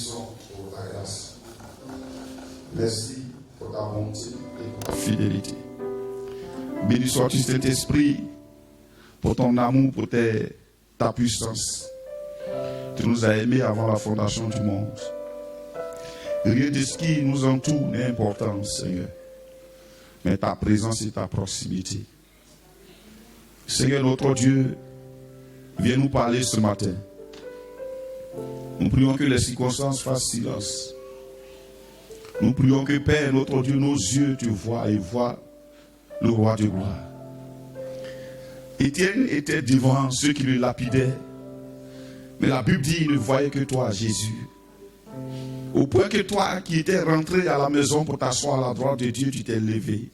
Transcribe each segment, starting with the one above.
bénissons pour ta grâce. Merci pour ta bonté et pour ta fidélité. Béni sois-tu, Saint-Esprit, pour ton amour, pour ta puissance. Tu nous as aimés avant la fondation du monde. Rien de ce qui nous entoure n'est important, Seigneur. Mais ta présence et ta proximité. Seigneur notre Dieu, viens nous parler ce matin. Nous prions que les circonstances fassent silence. Nous prions que, Père, notre Dieu, nos yeux te voient et voient le roi de gloire. Étienne était devant ceux qui le lapidaient. Mais la Bible dit qu'il ne voyait que toi, Jésus. Au point que toi, qui étais rentré à la maison pour t'asseoir à la droite de Dieu, tu t'es levé.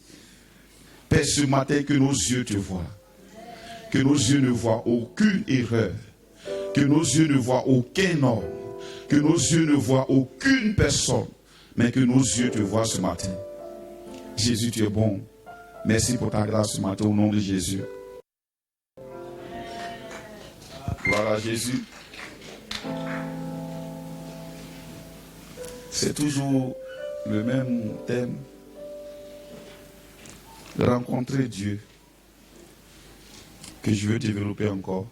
Père, ce matin, que nos yeux te voient. Que nos yeux ne voient aucune erreur. Que nos yeux ne voient aucun homme. Que nos yeux ne voient aucune personne. Mais que nos yeux te voient ce matin. Jésus, tu es bon. Merci pour ta grâce ce matin au nom de Jésus. Voilà Jésus. C'est toujours le même thème. Rencontrer Dieu. Que je veux développer encore.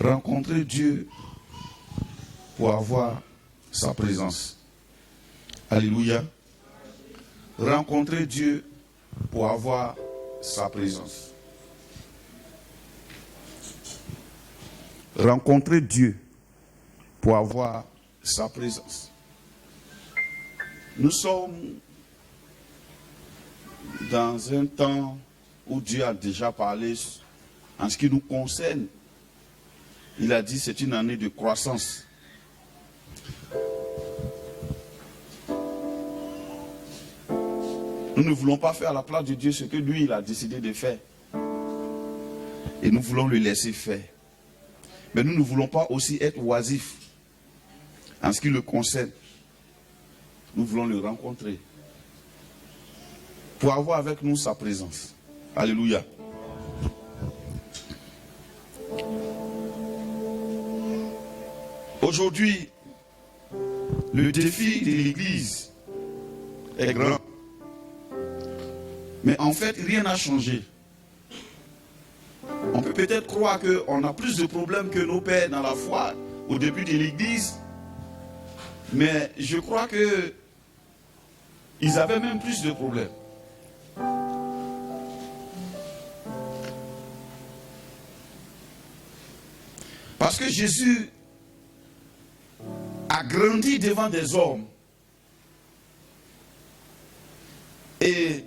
Rencontrer Dieu pour avoir sa présence. Alléluia. Rencontrer Dieu pour avoir sa présence. Rencontrer Dieu pour avoir sa présence. Nous sommes dans un temps où Dieu a déjà parlé en ce qui nous concerne. Il a dit que c'est une année de croissance. Nous ne voulons pas faire à la place de Dieu ce que lui, il a décidé de faire. Et nous voulons le laisser faire. Mais nous ne voulons pas aussi être oisifs en ce qui le concerne. Nous voulons le rencontrer pour avoir avec nous sa présence. Alléluia. Aujourd'hui, le défi de l'Église est grand. Mais en fait, rien n'a changé. On peut peut-être croire qu'on a plus de problèmes que nos pères dans la foi au début de l'Église. Mais je crois qu'ils avaient même plus de problèmes. Parce que Jésus a grandi devant des hommes. Et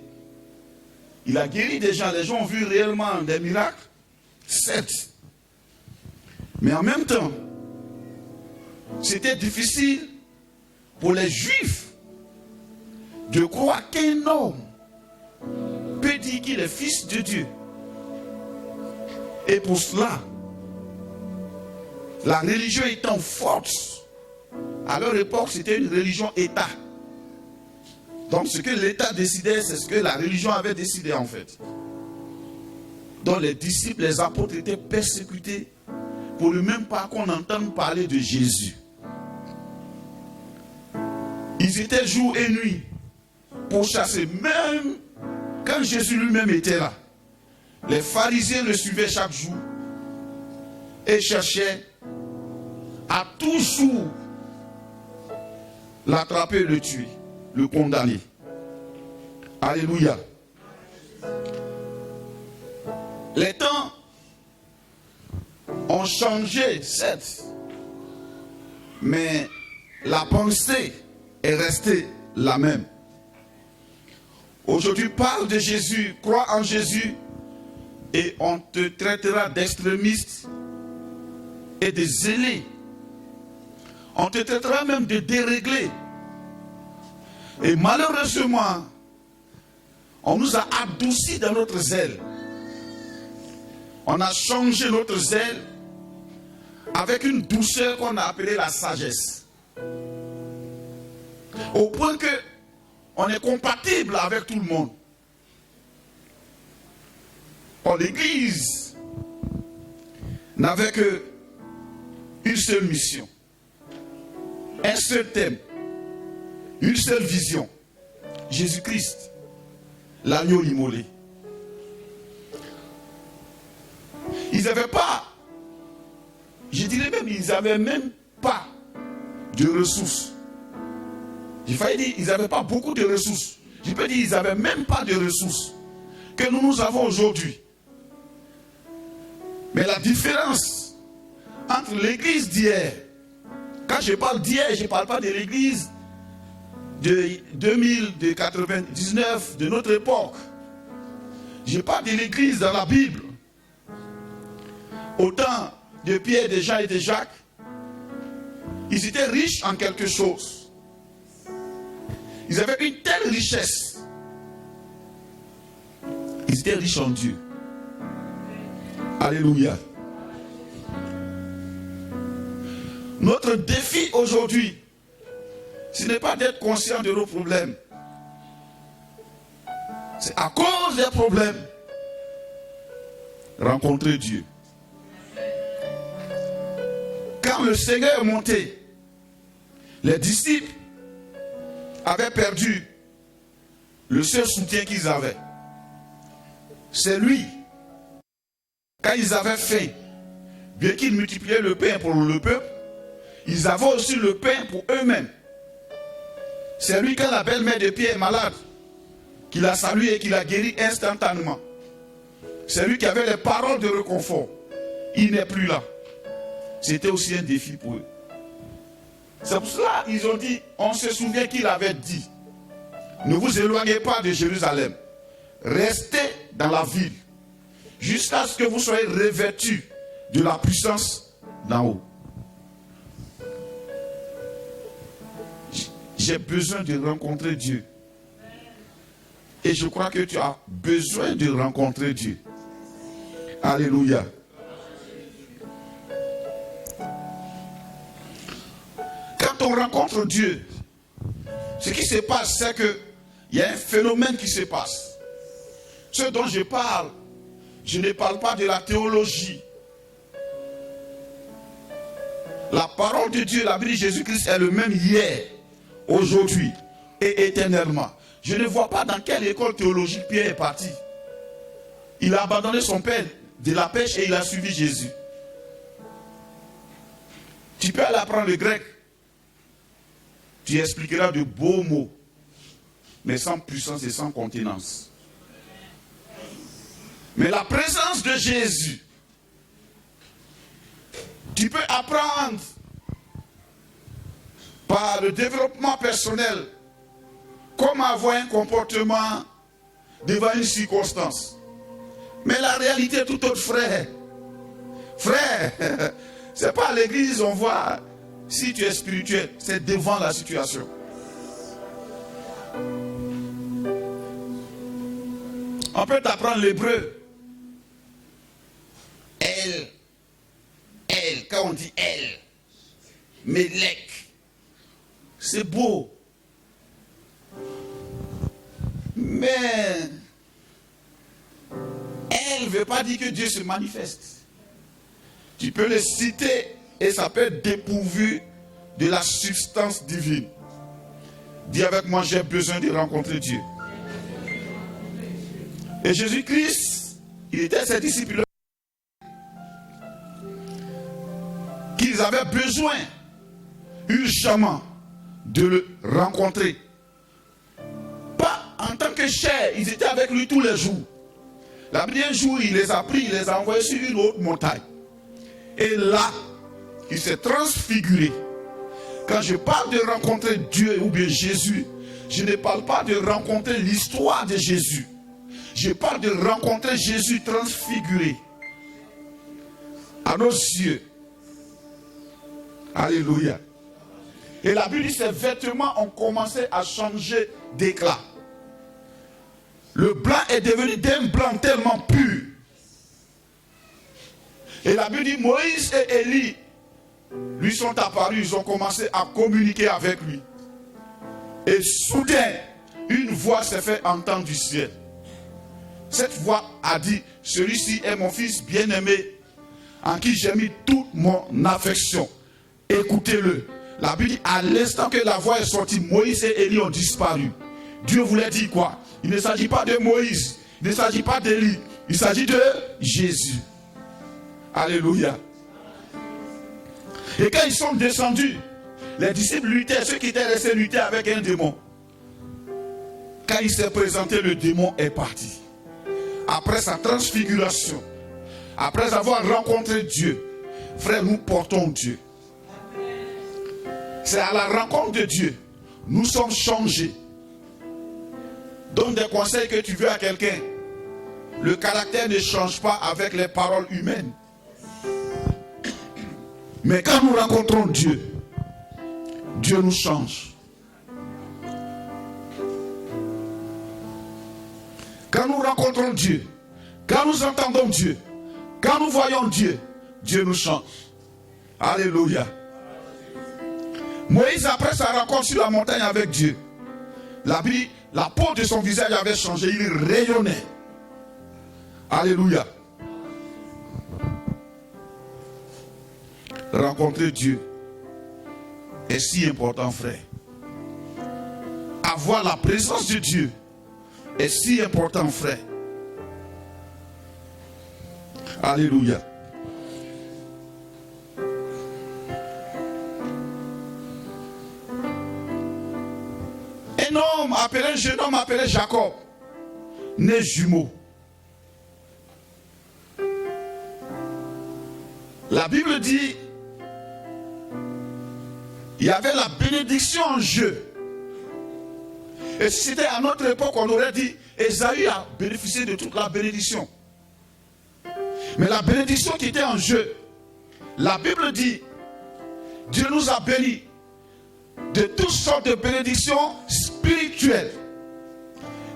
il a guéri des gens. Les gens ont vu réellement des miracles. Certes. Mais en même temps, c'était difficile pour les Juifs de croire qu'un homme peut dire qu'il est fils de Dieu. Et pour cela, la religion étant forte, à leur époque, c'était une religion État. Donc ce que l'État décidait, c'est ce que la religion avait décidé en fait. Donc les disciples, les apôtres étaient persécutés pour ne même pas qu'on entende parler de Jésus. Ils étaient jour et nuit pour chasser, même quand Jésus lui-même était là. Les pharisiens le suivaient chaque jour et cherchaient à toujours l'attraper et le tuer, le condamner. Alléluia. Les temps ont changé, certes, mais la pensée est restée la même. Aujourd'hui, parle de Jésus, crois en Jésus, et on te traitera d'extrémiste et de zélé. On te traitera même de déréglé. Et malheureusement, on nous a adoucis dans notre zèle. On a changé notre zèle avec une douceur qu'on a appelée la sagesse. Au point que on est compatible avec tout le monde. Or, l'Église n'avait qu'une seule mission. un seul thème, une seule vision. Jésus-Christ, l'agneau immolé. Ils n'avaient pas, je dirais même, ils n'avaient même pas de ressources. J'ai failli dire, ils n'avaient pas beaucoup de ressources. Je peux dire, ils n'avaient même pas de ressources que nous avons aujourd'hui. Mais la différence entre l'église d'hier, quand je parle d'hier, je ne parle pas de l'église de 2000, de 99, de notre époque. Je parle de l'église dans la Bible. Au temps de Pierre, de Jean et de Jacques, ils étaient riches en quelque chose. Ils avaient une telle richesse. Ils étaient riches en Dieu. Alléluia. Notre défi aujourd'hui, ce n'est pas d'être conscient de nos problèmes. C'est à cause des problèmes. Rencontrer Dieu. Quand le Seigneur est monté, les disciples avaient perdu le seul soutien qu'ils avaient. C'est lui. Quand ils avaient faim, bien qu'ils multipliaient le pain pour le peuple, ils avaient aussi le pain pour eux-mêmes. C'est lui, quand la belle-mère de Pierre est malade, qu'il a salué et qu'il a guéri instantanément. C'est lui qui avait les paroles de réconfort. Il n'est plus là. C'était aussi un défi pour eux. C'est pour cela qu'ils ont dit, on se souvient qu'il avait dit, ne vous éloignez pas de Jérusalem. Restez dans la ville jusqu'à ce que vous soyez revêtus de la puissance d'en haut. J'ai besoin de rencontrer Dieu. Et je crois que tu as besoin de rencontrer Dieu. Alléluia. Quand on rencontre Dieu, ce qui se passe, c'est qu'il y a un phénomène qui se passe. Ce dont je parle, je ne parle pas de la théologie. La parole de Dieu, la vie de Jésus-Christ est le même hier, aujourd'hui et éternellement. Je ne vois pas dans quelle école théologique Pierre est parti. Il a abandonné son père de la pêche et il a suivi Jésus. Tu peux aller apprendre le grec. Tu expliqueras de beaux mots, mais sans puissance et sans contenance. Mais la présence de Jésus, tu peux apprendre par le développement personnel comment avoir un comportement devant une circonstance. Mais la réalité est tout autre, frère. Frère, c'est pas à l'église on voit si tu es spirituel, c'est devant la situation. On peut t'apprendre l'hébreu. Elle, quand on dit elle, Mélec, c'est beau. Mais elle ne veut pas dire que Dieu se manifeste. Tu peux le citer et ça peut être dépourvu de la substance divine. Dis avec moi, j'ai besoin de rencontrer Dieu. Et Jésus-Christ, il était ses disciples qu'ils avaient besoin urgemment de le rencontrer. Pas en tant que chair, ils étaient avec lui tous les jours. La première jour, il les a pris, il les a envoyés sur une haute montagne. Et là, il s'est transfiguré. Quand je parle de rencontrer Dieu ou bien Jésus, je ne parle pas de rencontrer l'histoire de Jésus. Je parle de rencontrer Jésus transfiguré à nos yeux. Alléluia. Et la Bible dit que ses vêtements ont commencé à changer d'éclat. Le blanc est devenu d'un blanc tellement pur. Et la Bible dit Moïse et Élie lui sont apparus, ils ont commencé à communiquer avec lui. Et soudain, une voix s'est fait entendre du ciel. Cette voix a dit, celui-ci est mon fils bien-aimé, en qui j'ai mis toute mon affection. Écoutez-le. La Bible dit, à l'instant que la voix est sortie, Moïse et Élie ont disparu. Dieu voulait dire quoi? Il ne s'agit pas de Moïse, il ne s'agit pas d'Élie, il s'agit de Jésus. Alléluia. Et quand ils sont descendus, les disciples luttaient, ceux qui étaient restés luttaient avec un démon. Quand il s'est présenté, le démon est parti. Après sa transfiguration, après avoir rencontré Dieu, frère, nous portons Dieu. C'est à la rencontre de Dieu, nous sommes changés. Donne des conseils que tu veux à quelqu'un. Le caractère ne change pas avec les paroles humaines. Mais quand nous rencontrons Dieu, Dieu nous change. Quand nous rencontrons Dieu, quand nous entendons Dieu, quand nous voyons Dieu, Dieu nous change. Alléluia. Moïse, après sa rencontre sur la montagne avec Dieu, la peau de son visage avait changé, il rayonnait. Alléluia. Rencontrer Dieu est si important, frère. Avoir la présence de Dieu est si important, frère. Alléluia. Un jeune homme appelé Jacob, né jumeau. La Bible dit, il y avait la bénédiction en jeu. Et si c'était à notre époque, on aurait dit, Ésaü a bénéficié de toute la bénédiction. Mais la bénédiction qui était en jeu, la Bible dit, Dieu nous a bénis de toutes sortes de bénédictions spirituelles.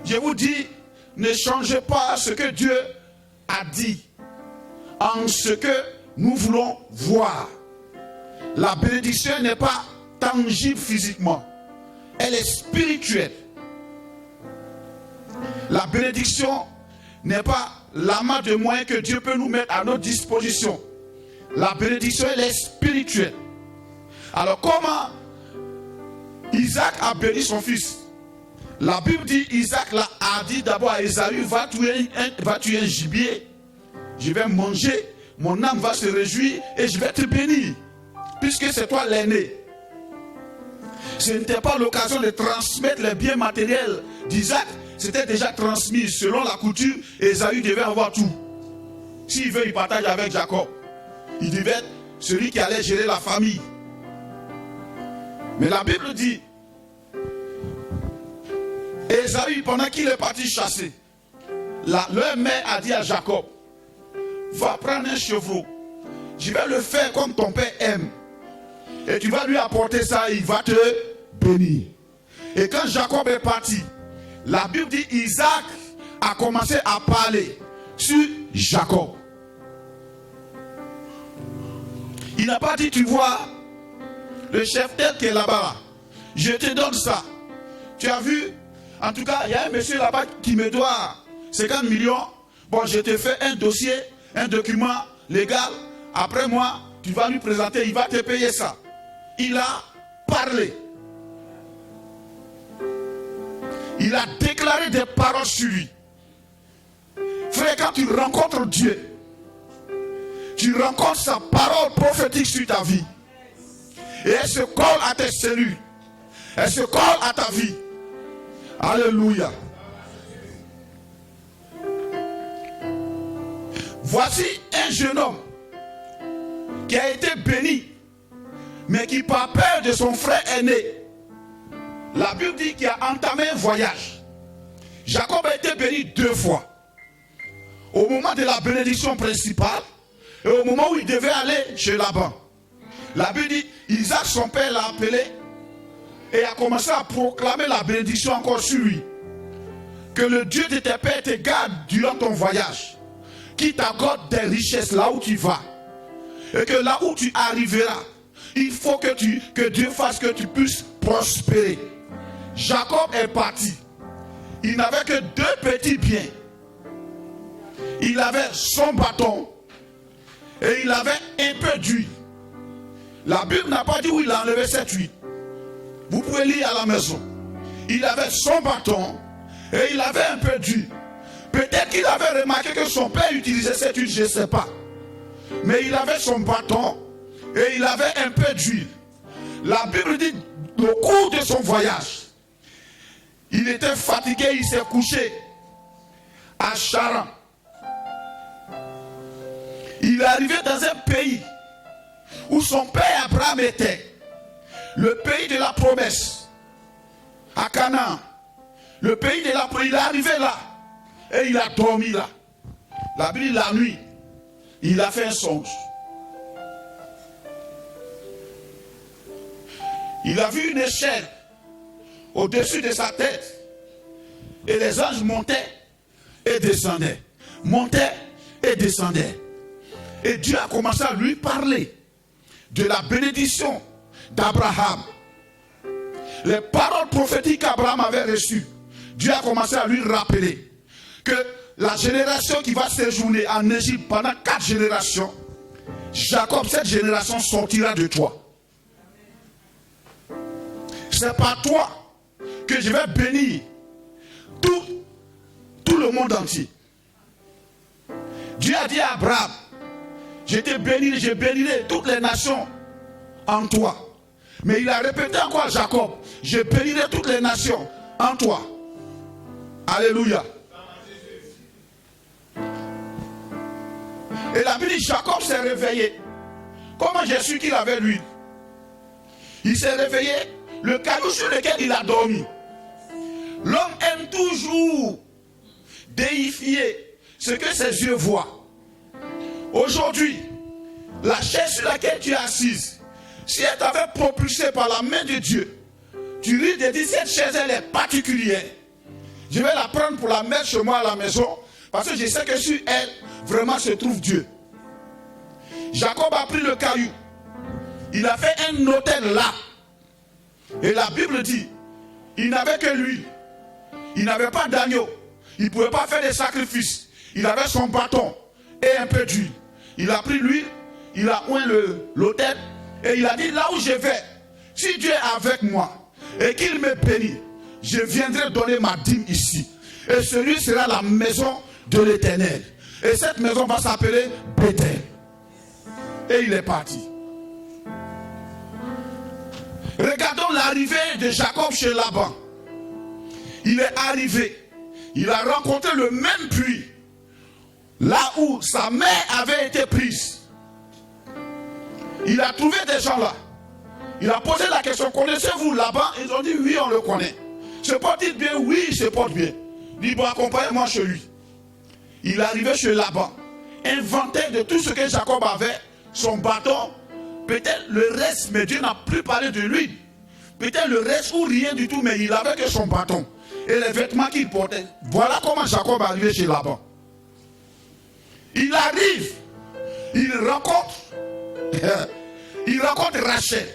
Je vous dis, ne changez pas ce que Dieu a dit en ce que nous voulons voir. La bénédiction n'est pas tangible physiquement, elle est spirituelle. La bénédiction n'est pas l'amas de moyens que Dieu peut nous mettre à notre disposition. La bénédiction, elle est spirituelle. Alors comment Isaac a béni son fils? La Bible dit, Isaac a dit d'abord à Ésaü, va tuer un gibier. Je vais manger, mon âme va se réjouir et je vais te bénir. Puisque c'est toi l'aîné. Ce n'était pas l'occasion de transmettre les biens matériels d'Isaac. C'était déjà transmis selon la coutume. Ésaü devait avoir tout. S'il veut, il partage avec Jacob. Il devait être celui qui allait gérer la famille. Mais la Bible dit, Ésaü, pendant qu'il est parti chasser, leur mère a dit à Jacob, va prendre un chevreau, je vais le faire comme ton père aime. Et tu vas lui apporter ça, il va te bénir. Et quand Jacob est parti, la Bible dit, Isaac a commencé à parler sur Jacob. Il n'a pas dit, tu vois, le chef-tête qui est là-bas, je te donne ça. Tu as vu? En tout cas, il y a un monsieur là-bas qui me doit 50 millions. Bon, je te fais un dossier, un document légal. Après moi, tu vas lui présenter, il va te payer ça. Il a parlé. Il a déclaré des paroles sur lui. Frère, quand tu rencontres Dieu, tu rencontres sa parole prophétique sur ta vie. Et elle se colle à tes cellules. Elle se colle à ta vie. Alléluia. Voici un jeune homme qui a été béni, mais qui par peur de son frère aîné, la Bible dit qu'il a entamé un voyage. Jacob a été béni 2 fois. Au moment de la bénédiction principale et au moment où il devait aller chez Laban. La Bible dit, Isaac, son père, l'a appelé et a commencé à proclamer la bénédiction encore sur lui. Que le Dieu de tes pères te garde durant ton voyage. Qu'il t'accorde des richesses là où tu vas. Et que là où tu arriveras, il faut que Dieu fasse que tu puisses prospérer. Jacob est parti. Il n'avait que 2 petits biens. Il avait son bâton et il avait un peu d'huile. La Bible n'a pas dit où il a enlevé cette huile. Vous pouvez lire à la maison. Il avait son bâton et il avait un peu d'huile. Peut-être qu'il avait remarqué que son père utilisait cette huile, je ne sais pas. Mais il avait son bâton et il avait un peu d'huile. La Bible dit, au cours de son voyage, il était fatigué, il s'est couché à Charan. Il est arrivé dans un pays où son père Abraham était, le pays de la promesse, à Canaan. Le pays de la promesse, il est arrivé là et il a dormi là. La Bible, la nuit, il a fait un songe. Il a vu une échelle au-dessus de sa tête et les anges montaient et descendaient, montaient et descendaient. Et Dieu a commencé à lui parler de la bénédiction d'Abraham. Les paroles prophétiques qu'Abraham avait reçues, Dieu a commencé à lui rappeler que la génération qui va séjourner en Égypte pendant 4 générations, Jacob, cette génération sortira de toi. C'est par toi que je vais bénir tout le monde entier. Dieu a dit à Abraham, je bénirai toutes les nations en toi. Mais il a répété encore à Jacob, je bénirai toutes les nations en toi. Alléluia. Et la Bible dit, Jacob s'est réveillé. Comment j'ai su qu'il avait l'huile? Il s'est réveillé, le caillou sur lequel il a dormi. L'homme aime toujours déifier ce que ses yeux voient. Aujourd'hui, la chaise sur laquelle tu es assise, si elle t'avait propulsé par la main de Dieu, tu risques de dire, cette chaise, elle est particulière. Je vais la prendre pour la mettre chez moi à la maison, parce que je sais que sur elle, vraiment se trouve Dieu. Jacob a pris le caillou. Il a fait un autel là. Et la Bible dit, il n'avait que l'huile. Il n'avait pas d'agneau. Il ne pouvait pas faire des sacrifices. Il avait son bâton et un peu d'huile. Il a pris l'huile, il a oint l'autel et il a dit, là où je vais, si Dieu est avec moi et qu'il me bénit, je viendrai donner ma dîme ici. Et celui sera la maison de l'Éternel. Et cette maison va s'appeler Bethel. Et il est parti. Regardons l'arrivée de Jacob chez Laban. Il est arrivé. Il a rencontré le même puits. Là où sa mère avait été prise. Il a trouvé des gens là. Il a posé la question, connaissez-vous Laban? Ils ont dit oui, on le connaît. Se porte-t-il bien? Oui, il se porte bien. Il dit bon, accompagnez-moi chez lui. Il est arrivé chez Laban. Inventé de tout ce que Jacob avait, son bâton, peut-être le reste, mais Dieu n'a plus parlé de lui. Peut-être le reste ou rien du tout, mais il avait que son bâton. Et les vêtements qu'il portait. Voilà comment Jacob est arrivé chez Laban. Il arrive, il rencontre Rachel.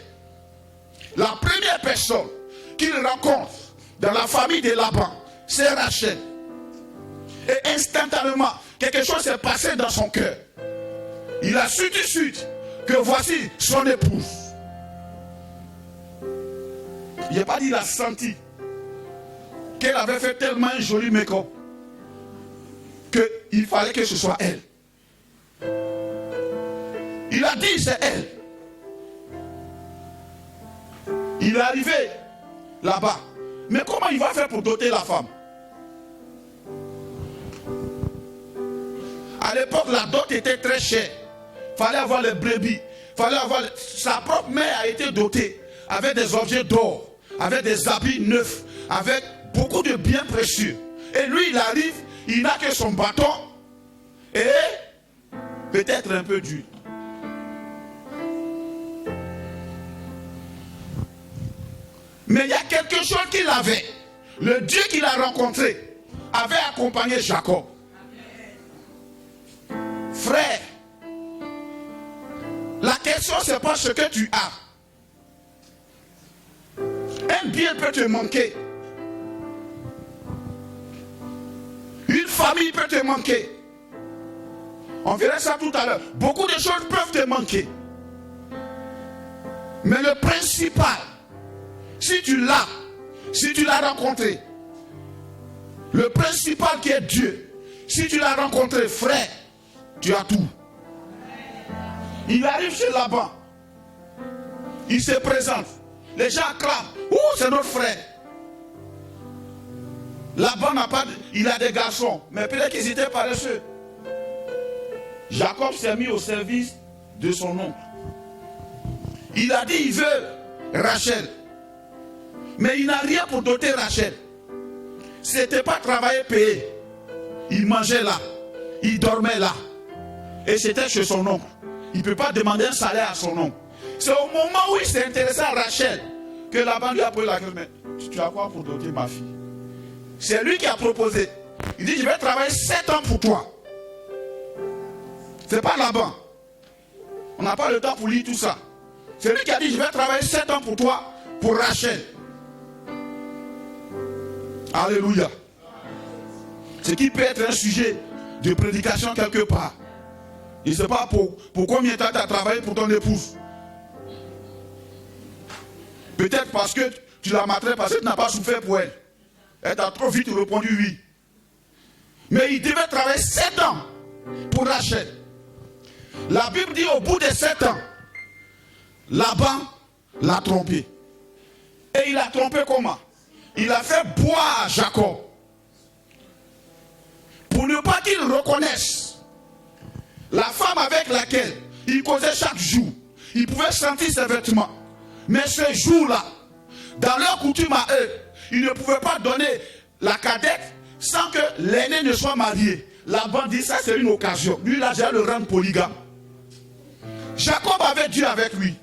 La première personne qu'il rencontre dans la famille de Laban, c'est Rachel. Et instantanément, quelque chose s'est passé dans son cœur. Il a su tout de suite que voici son épouse. Il n'a pas dit, il a senti qu'elle avait fait tellement un joli make-up qu'il fallait que ce soit elle. Il a dit c'est elle. Il est arrivé là-bas. Mais comment il va faire pour doter la femme? À l'époque, la dot était très chère. Il fallait avoir les brebis. Sa propre mère a été dotée avec des objets d'or, avec des habits neufs, avec beaucoup de biens précieux. Et lui, il arrive, il n'a que son bâton et peut-être un peu d'huile. Mais il y a quelque chose qu'il avait. Le Dieu qu'il a rencontré avait accompagné Jacob. Frère, la question c'est pas ce que tu as. Un bien peut te manquer. Une famille peut te manquer. On verra ça tout à l'heure. Beaucoup de choses peuvent te manquer. Mais le principal, si tu l'as rencontré, le principal qui est Dieu, si tu l'as rencontré, frère, tu as tout. Il arrive chez Laban, il se présente, les gens acclament, oh c'est notre frère. Laban n'a pas, il a des garçons, mais peut-être qu'ils étaient paresseux. Jacob s'est mis au service de son oncle. Il a dit il veut Rachel, mais il n'a rien pour doter Rachel. C'était pas travailler payé. Il mangeait là, il dormait là, et c'était chez son oncle. Il ne peut pas demander un salaire à son oncle. C'est au moment où il s'est intéressé à Rachel que Laban lui a posé la question, mais tu as quoi pour doter ma fille? C'est lui qui a proposé. Il dit, je vais travailler 7 ans pour toi. C'est pas Laban. On n'a pas le temps pour lire tout ça. C'est lui qui a dit, je vais travailler 7 ans pour toi, pour Rachel. Alléluia. Ce qui peut être un sujet de prédication quelque part. Je ne sais pas pour combien de temps tu as travaillé pour ton épouse. Peut-être parce que tu l'as maltraitée, parce que tu n'as pas souffert pour elle. Elle t'a trop vite répondu oui. Mais il devait travailler 7 ans pour Rachel. La Bible dit au bout de 7 ans, Laban l'a trompé. Et il a trompé comment? Il a fait boire à Jacob. Pour ne pas qu'il reconnaisse la femme avec laquelle il causait chaque jour. Il pouvait sentir ses vêtements. Mais ce jour-là, dans leur coutume à eux, ils ne pouvaient pas donner la cadette sans que l'aîné ne soit marié. Laban dit ça c'est une occasion. Lui là, j'ai le rendre polygame. Jacob avait Dieu avec lui.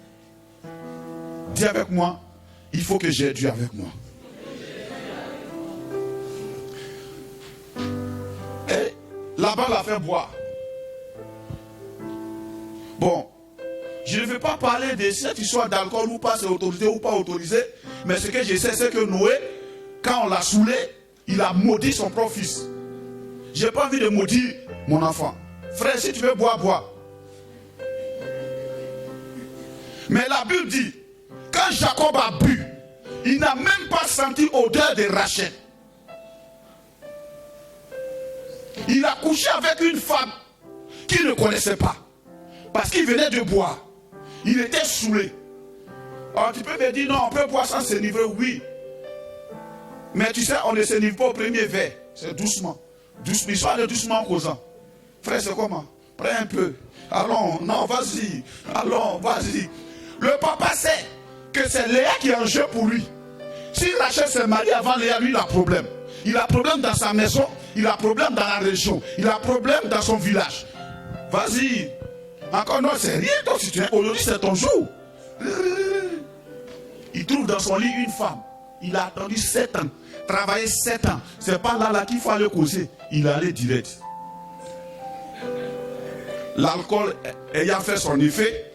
Dis avec moi, il faut que j'ai Dieu avec moi. Et Laban l'a fait boire. Bon, je ne vais pas parler de cette histoire d'alcool ou pas, c'est autorisé ou pas autorisé. Mais ce que je sais, c'est que Noé, quand on l'a saoulé, il a maudit son propre fils. Je n'ai pas envie de maudire mon enfant. Frère, si tu veux boire, bois. Mais la Bible dit, quand Jacob a bu, il n'a même pas senti l'odeur de Rachel. Il a couché avec une femme qu'il ne connaissait pas. Parce qu'il venait de boire. Il était saoulé. Alors tu peux me dire, non, on peut boire sans s'énivrer, oui. Mais tu sais, on ne s'énivre pas au premier verre. C'est doucement. L'histoire de doucement en causant. Frère, c'est comment? Prends un peu. Allons, non, vas-y. Allons, vas-y. Le papa sait que c'est Léa qui est en jeu pour lui. Si Rachel s'est mariée avant Léa, lui, il a problème. Il a problème dans sa maison, il a problème dans la région, il a problème dans son village. Vas-y. Encore non, c'est rien. Donc, si tu es aujourd'hui, c'est ton jour. Il trouve dans son lit une femme. Il a attendu 7 ans. Travaillé 7 ans. C'est pas là qu'il faut aller causer. Il allait direct. L'alcool ayant fait son effet,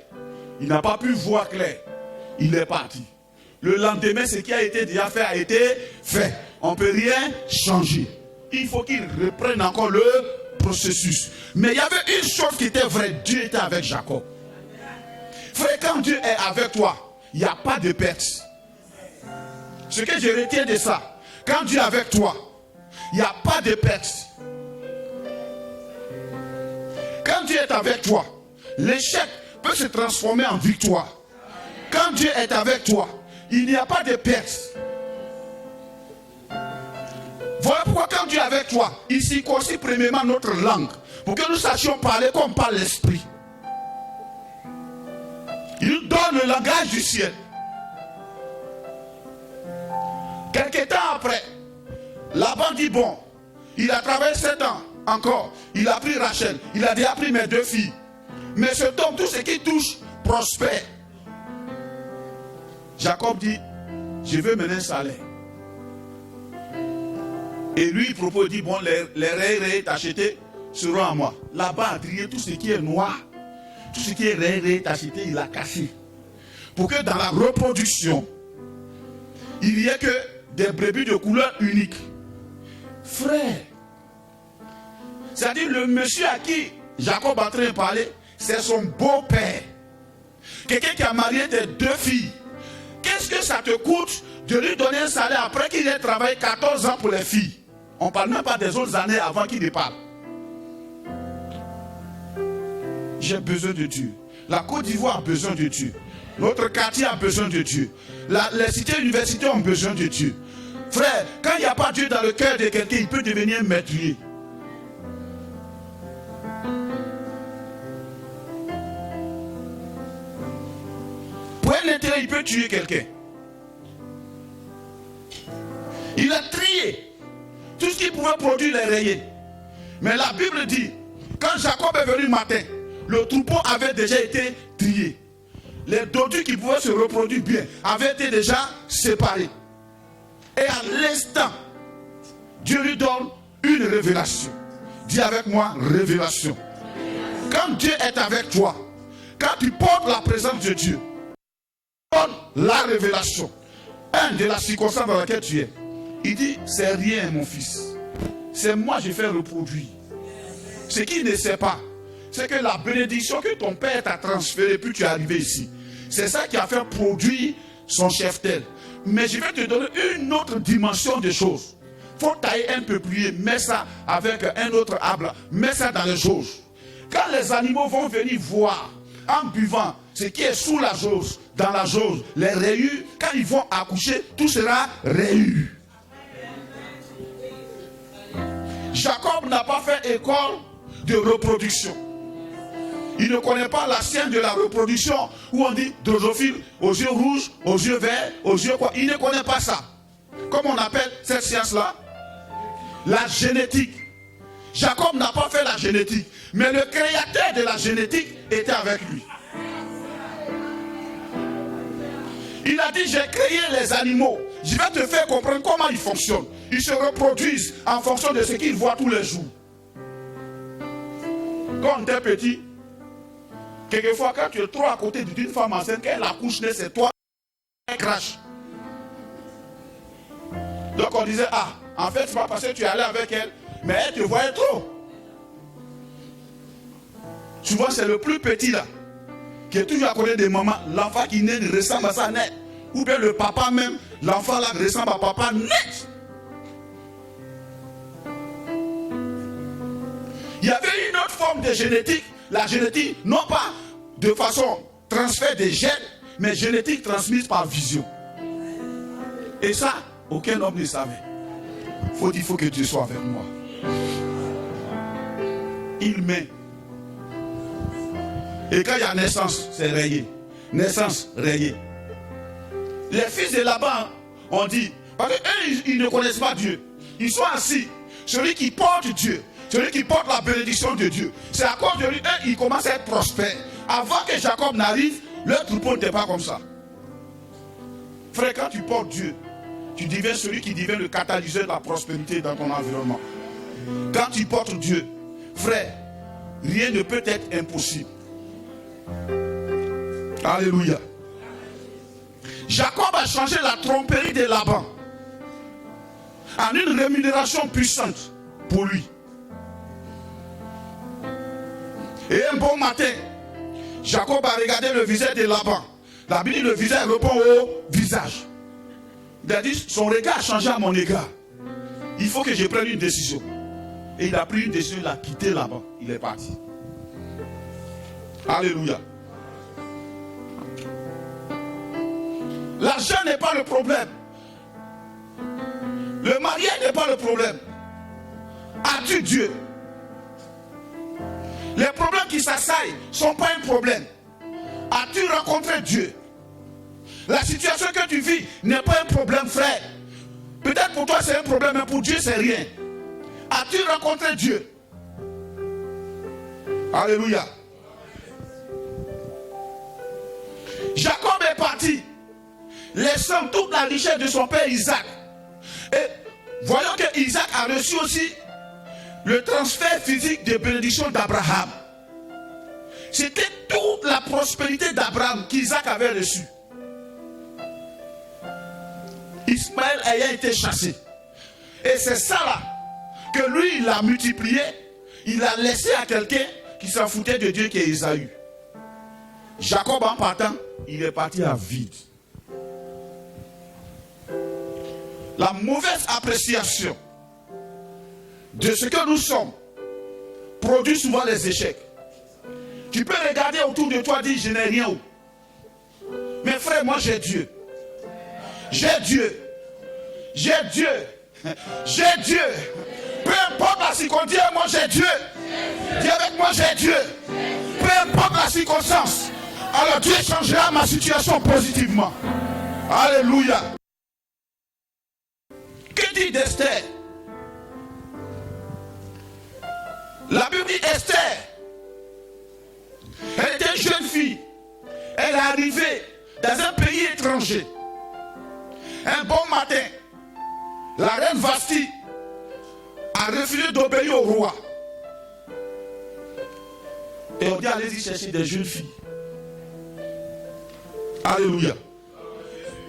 il n'a pas pu voir clair. Il est parti. Le lendemain, ce qui a été déjà fait a été fait. On ne peut rien changer. Il faut qu'il reprenne encore le processus. Mais il y avait une chose qui était vraie. Dieu était avec Jacob. Frère, quand Dieu est avec toi, il n'y a pas de perte. Ce que je retiens de ça, quand Dieu est avec toi, il n'y a pas de perte. Quand Dieu est avec toi, l'échec peut se transformer en victoire. Quand Dieu est avec toi, il n'y a pas de perte. Voilà pourquoi quand Dieu est avec toi, il circoncit premièrement notre langue, pour que nous sachions parler comme par l'esprit. Il nous donne le langage du ciel. Quelque temps après, Laban dit bon, il a travaillé 7 ans encore, il a pris Rachel, il a déjà pris mes 2 filles. Mais cet homme, tout ce qui touche, prospère. Jacob dit, je veux mener un salaire. Et lui, il propose, il dit, bon, les raies achetés seront à moi. Là-bas, a trié tout ce qui est noir, tout ce qui est raies acheté, il a cassé. Pour que dans la reproduction, il n'y ait que des brebis de couleur unique. Frère, c'est-à-dire le monsieur à qui Jacob est en train de parler, c'est son beau-père. Quelqu'un qui a marié tes 2 filles. Qu'est-ce que ça te coûte de lui donner un salaire après qu'il ait travaillé 14 ans pour les filles? On ne parle même pas des autres années avant qu'il ne parle. J'ai besoin de Dieu. La Côte d'Ivoire a besoin de Dieu. Notre quartier a besoin de Dieu. Les cités universités ont besoin de Dieu. Frère, quand il n'y a pas Dieu dans le cœur de quelqu'un, il peut devenir meurtrier. Pour un intérêt, il peut tuer quelqu'un. Il a trié. Tout ce qu'il pouvait produire, il a rayé. Mais la Bible dit, quand Jacob est venu le matin, le troupeau avait déjà été trié. Les dodus qui pouvaient se reproduire bien avaient été déjà séparés. Et à l'instant, Dieu lui donne une révélation. Dis avec moi, révélation. Quand Dieu est avec toi, quand tu portes la présence de Dieu, donne la révélation. Un de la circonstance dans laquelle tu es. Il dit, c'est rien mon fils. C'est moi j'ai fait reproduire. Ce qu'il ne sait pas, c'est que la bénédiction que ton père t'a transférée, puis tu es arrivé ici. C'est ça qui a fait produire son cheptel. Mais je vais te donner une autre dimension des choses. Il faut tailler un peu plus, mets ça avec un autre arbre, mets ça dans les jauges. Quand les animaux vont venir voir, en buvant ce qui est sous la jauge, dans la jauge, les rayures, quand ils vont accoucher, tout sera rayures. Jacob n'a pas fait école de reproduction. Il ne connaît pas la science de la reproduction où on dit drosophile aux yeux rouges, aux yeux verts, aux yeux quoi. Il ne connaît pas ça. Comment on appelle cette science-là? La génétique. Jacob n'a pas fait la génétique, mais le créateur de la génétique était avec lui. Il a dit, j'ai créé les animaux. Je vais te faire comprendre comment ils fonctionnent. Ils se reproduisent en fonction de ce qu'ils voient tous les jours. Quand on était petit, quelquefois quand tu es trop à côté d'une femme enceinte, quand elle accouche, c'est toi qui crache. Donc on disait, ah, en fait, c'est pas parce que tu es allé avec elle, mais elle te voyait trop. Souvent, c'est le plus petit là, qui est toujours à côté des mamans. L'enfant qui naît ressemble à sa net. Ou bien le papa même, l'enfant là ressemble à papa net. Il y avait une autre forme de génétique. La génétique, non pas de façon transfert des gènes, mais génétique transmise par vision. Et ça, aucun homme ne savait. Il faut que Dieu soit avec moi. Il met. Et quand il y a naissance, c'est rayé. Naissance, rayé. Les fils de Laban ont dit, parce qu'eux, ils ne connaissent pas Dieu. Ils sont assis. Celui qui porte Dieu, celui qui porte la bénédiction de Dieu, c'est à cause de lui, eux, ils commencent à être prospères. Avant que Jacob n'arrive, leur troupeau n'était pas comme ça. Frère, quand tu portes Dieu, tu deviens celui qui devient le catalyseur de la prospérité dans ton environnement. Quand tu portes Dieu, frère, rien ne peut être impossible. Alléluia. Jacob a changé la tromperie de Laban en une rémunération puissante pour lui. Et un bon matin, Jacob a regardé le visage de Laban. La Bible dit le visage répond au visage. Il a dit, son regard a changé à mon égard. Il faut que je prenne une décision. Et il a pris une décision, il a quitté Laban. Il est parti. Alléluia. L'argent n'est pas le problème. Le mariage n'est pas le problème. As-tu Dieu? Les problèmes qui s'assaillent ne sont pas un problème. As-tu rencontré Dieu? La situation que tu vis n'est pas un problème, frère. Peut-être pour toi c'est un problème, mais pour Dieu c'est rien. As-tu rencontré Dieu? Alléluia. Jacob est parti, laissant toute la richesse de son père Isaac. Et voyons que Isaac a reçu aussi le transfert physique de bénédiction d'Abraham. C'était toute la prospérité d'Abraham qu'Isaac avait reçue. Ismaël ayant été chassé. Et c'est ça là que lui il a multiplié. Il a laissé à quelqu'un qui s'en foutait de Dieu, qui est Ésaü. Jacob en partant, il est parti à vide. La mauvaise appréciation de ce que nous sommes produit souvent les échecs. Tu peux regarder autour de toi et dire je n'ai rien. Mais frère, moi j'ai Dieu. J'ai Dieu. J'ai Dieu. J'ai Dieu. Peu importe la circonstance, moi j'ai Dieu. Dis avec moi j'ai Dieu. Peu importe la circonstance. Alors Dieu changera ma situation positivement. Alléluia. Que dit d'Esther? La Bible dit Esther. Elle était une jeune fille. Elle est arrivée dans un pays étranger. Un bon matin, la reine Vasti a refusé d'obéir au roi. Et on dit allez-y chercher des jeunes filles. Alléluia.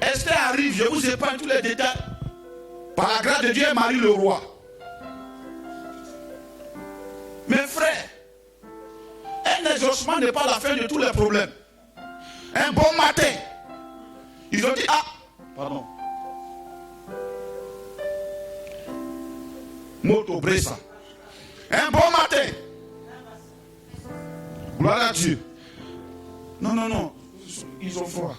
Esther arrive, je vous épargne tous les détails. Par la grâce de Dieu, elle marie le roi. Mes frères, un exaucement n'est pas la fin de tous les problèmes. Un bon matin, ils ont dit pardon. Moto Bressa. Un bon matin. Gloire à Dieu. Non. Ils ont froid.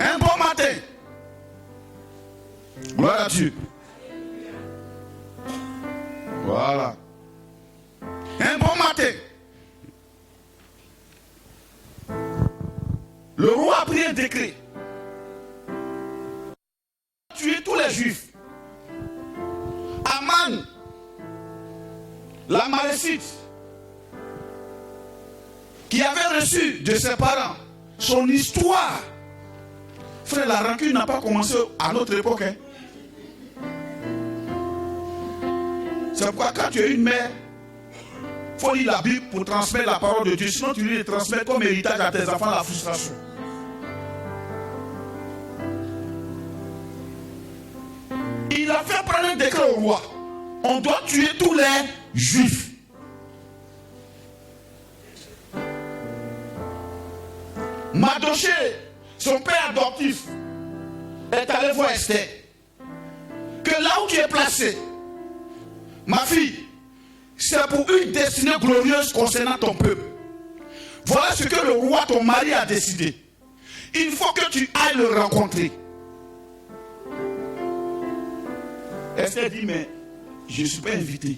Un bon matin. Gloire à Dieu. Voilà. Un bon matin. Le roi a pris un décret. Tuer tous les juifs. Aman, la Malécite, qui avait reçu de ses parents son histoire. Frère, la rancune n'a pas commencé à notre époque. Hein. C'est pourquoi quand tu es une mère, il faut lire la Bible pour transmettre la parole de Dieu. Sinon tu lui transmets comme héritage à tes enfants la frustration. Il a fait prendre un décret au roi. On doit tuer tous les juifs. Mardoché, son père adoptif, est allé voir Esther. Que là où tu es placé, ma fille, c'est pour une destinée glorieuse concernant ton peuple. Voilà ce que le roi, ton mari, a décidé. Il faut que tu ailles le rencontrer. Esther dit, mais je ne suis pas invité.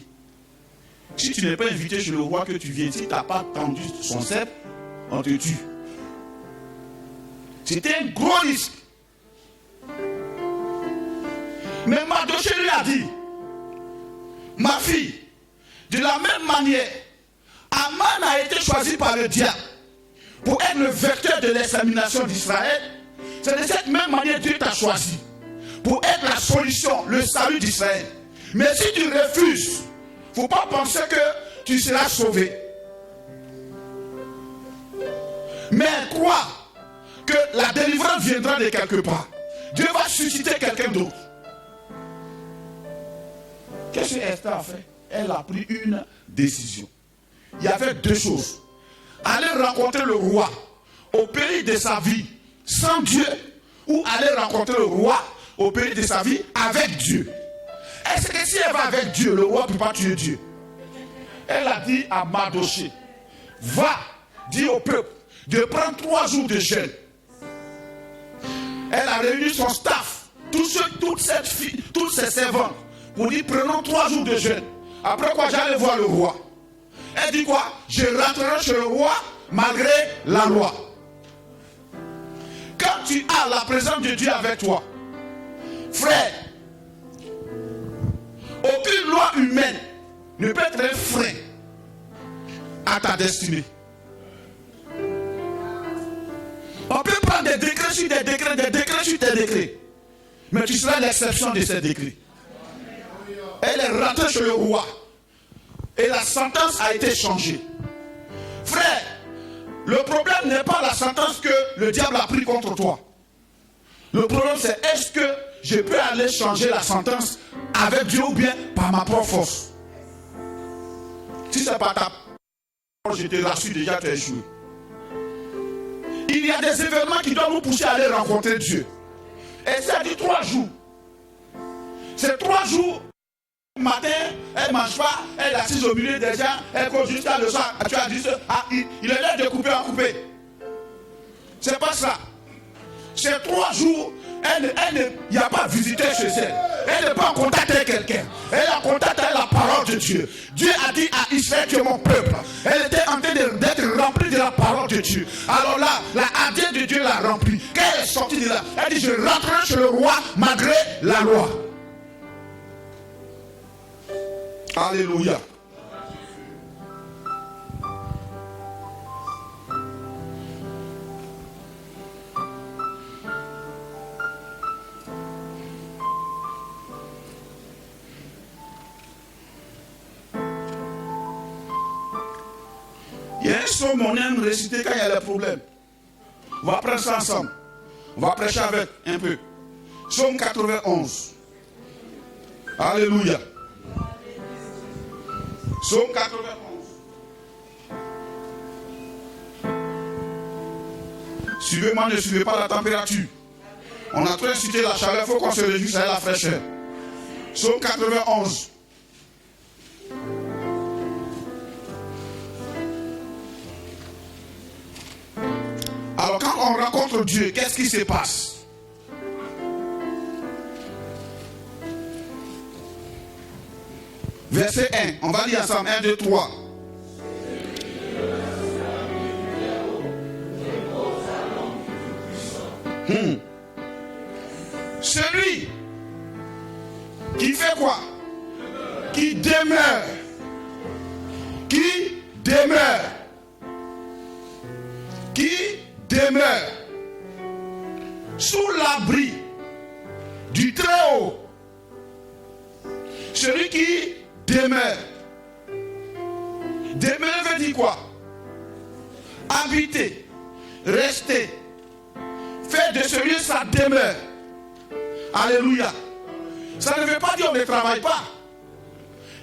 Si tu n'es pas invité chez le roi que tu viens, si tu n'as pas tendu son sceptre, on te tue. C'était un gros risque. Mais Mardoché lui a dit, ma fille, de la même manière, Aman a été choisi par le diable pour être le vecteur de l'extermination d'Israël. C'est de cette même manière que Dieu t'a choisi pour être la solution, le salut d'Israël. Mais si tu refuses, il ne faut pas penser que tu seras sauvé. Mais crois que la délivrance viendra de quelque part. Dieu va susciter quelqu'un d'autre. Qu'est-ce que Esther a fait? Elle a pris une décision. Il y avait deux choses. Aller rencontrer le roi au péril de sa vie sans Dieu, ou aller rencontrer le roi au péril de sa vie avec Dieu. Est-ce que si elle va avec Dieu, le roi ne peut pas tuer Dieu? Elle a dit à Mardoché, va, dis au peuple de prendre 3 jours de jeûne. Elle a réuni son staff, toutes ses servantes, pour dire prenons 3 jours de jeûne. Après quoi, j'allais voir le roi. Elle dit quoi? Je rentrerai chez le roi malgré la loi. Quand tu as la présence de Dieu avec toi, frère, aucune loi humaine ne peut être un frein à ta destinée. On peut prendre des décrets sur des décrets, des décrets sur des décrets. Mais tu seras l'exception de ces décrets. Elle est rentrée chez le roi. Et la sentence a été changée. Frère, le problème n'est pas la sentence que le diable a prise contre toi. Le problème c'est est-ce que je peux aller changer la sentence avec Dieu ou bien par ma propre force. Si c'est pas ta force, je te rassure déjà, tu as échoué. il y a des événements qui doivent nous pousser à aller rencontrer Dieu. Et ça dit 3 jours. C'est 3 jours. Le matin, elle ne mange pas, elle est assise au milieu des gens, elle cause jusqu'à le soir. Tu as dit ça, il est l'heure de couper en couper. C'est pas ça. C'est 3 jours, il n'y a pas visité chez elle. Elle n'est pas en contact avec quelqu'un. Elle est en contact avec la parole de Dieu. Dieu a dit à Israël, tu es mon peuple. Elle était en train d'être remplie de la parole de Dieu. Alors là, la hardiesse de Dieu l'a remplie. Quand elle est sortie de là, elle dit, je rentrerai chez le roi malgré la loi. Alléluia. Il y a un psaume on aime réciter quand il y a des problèmes. On va prendre ça ensemble. On va prêcher avec un peu. Psaume 91. Alléluia. Psaume 91. Suivez-moi, ne suivez pas la température. On a trop incité la chaleur, il faut qu'on se réjouisse à la fraîcheur. Psaume 91. Alors quand on rencontre Dieu, qu'est-ce qui se passe? Verset 1, on va lire ensemble, 1, 2, 3. Celui qui fait quoi? Qui demeure. Qui demeure. Qui demeure sous l'abri du Très-Haut. Celui qui demeure. Demeurer veut dire quoi? Habiter, rester, faire de ce lieu sa demeure. Alléluia. Ça ne veut pas dire qu'on ne travaille pas.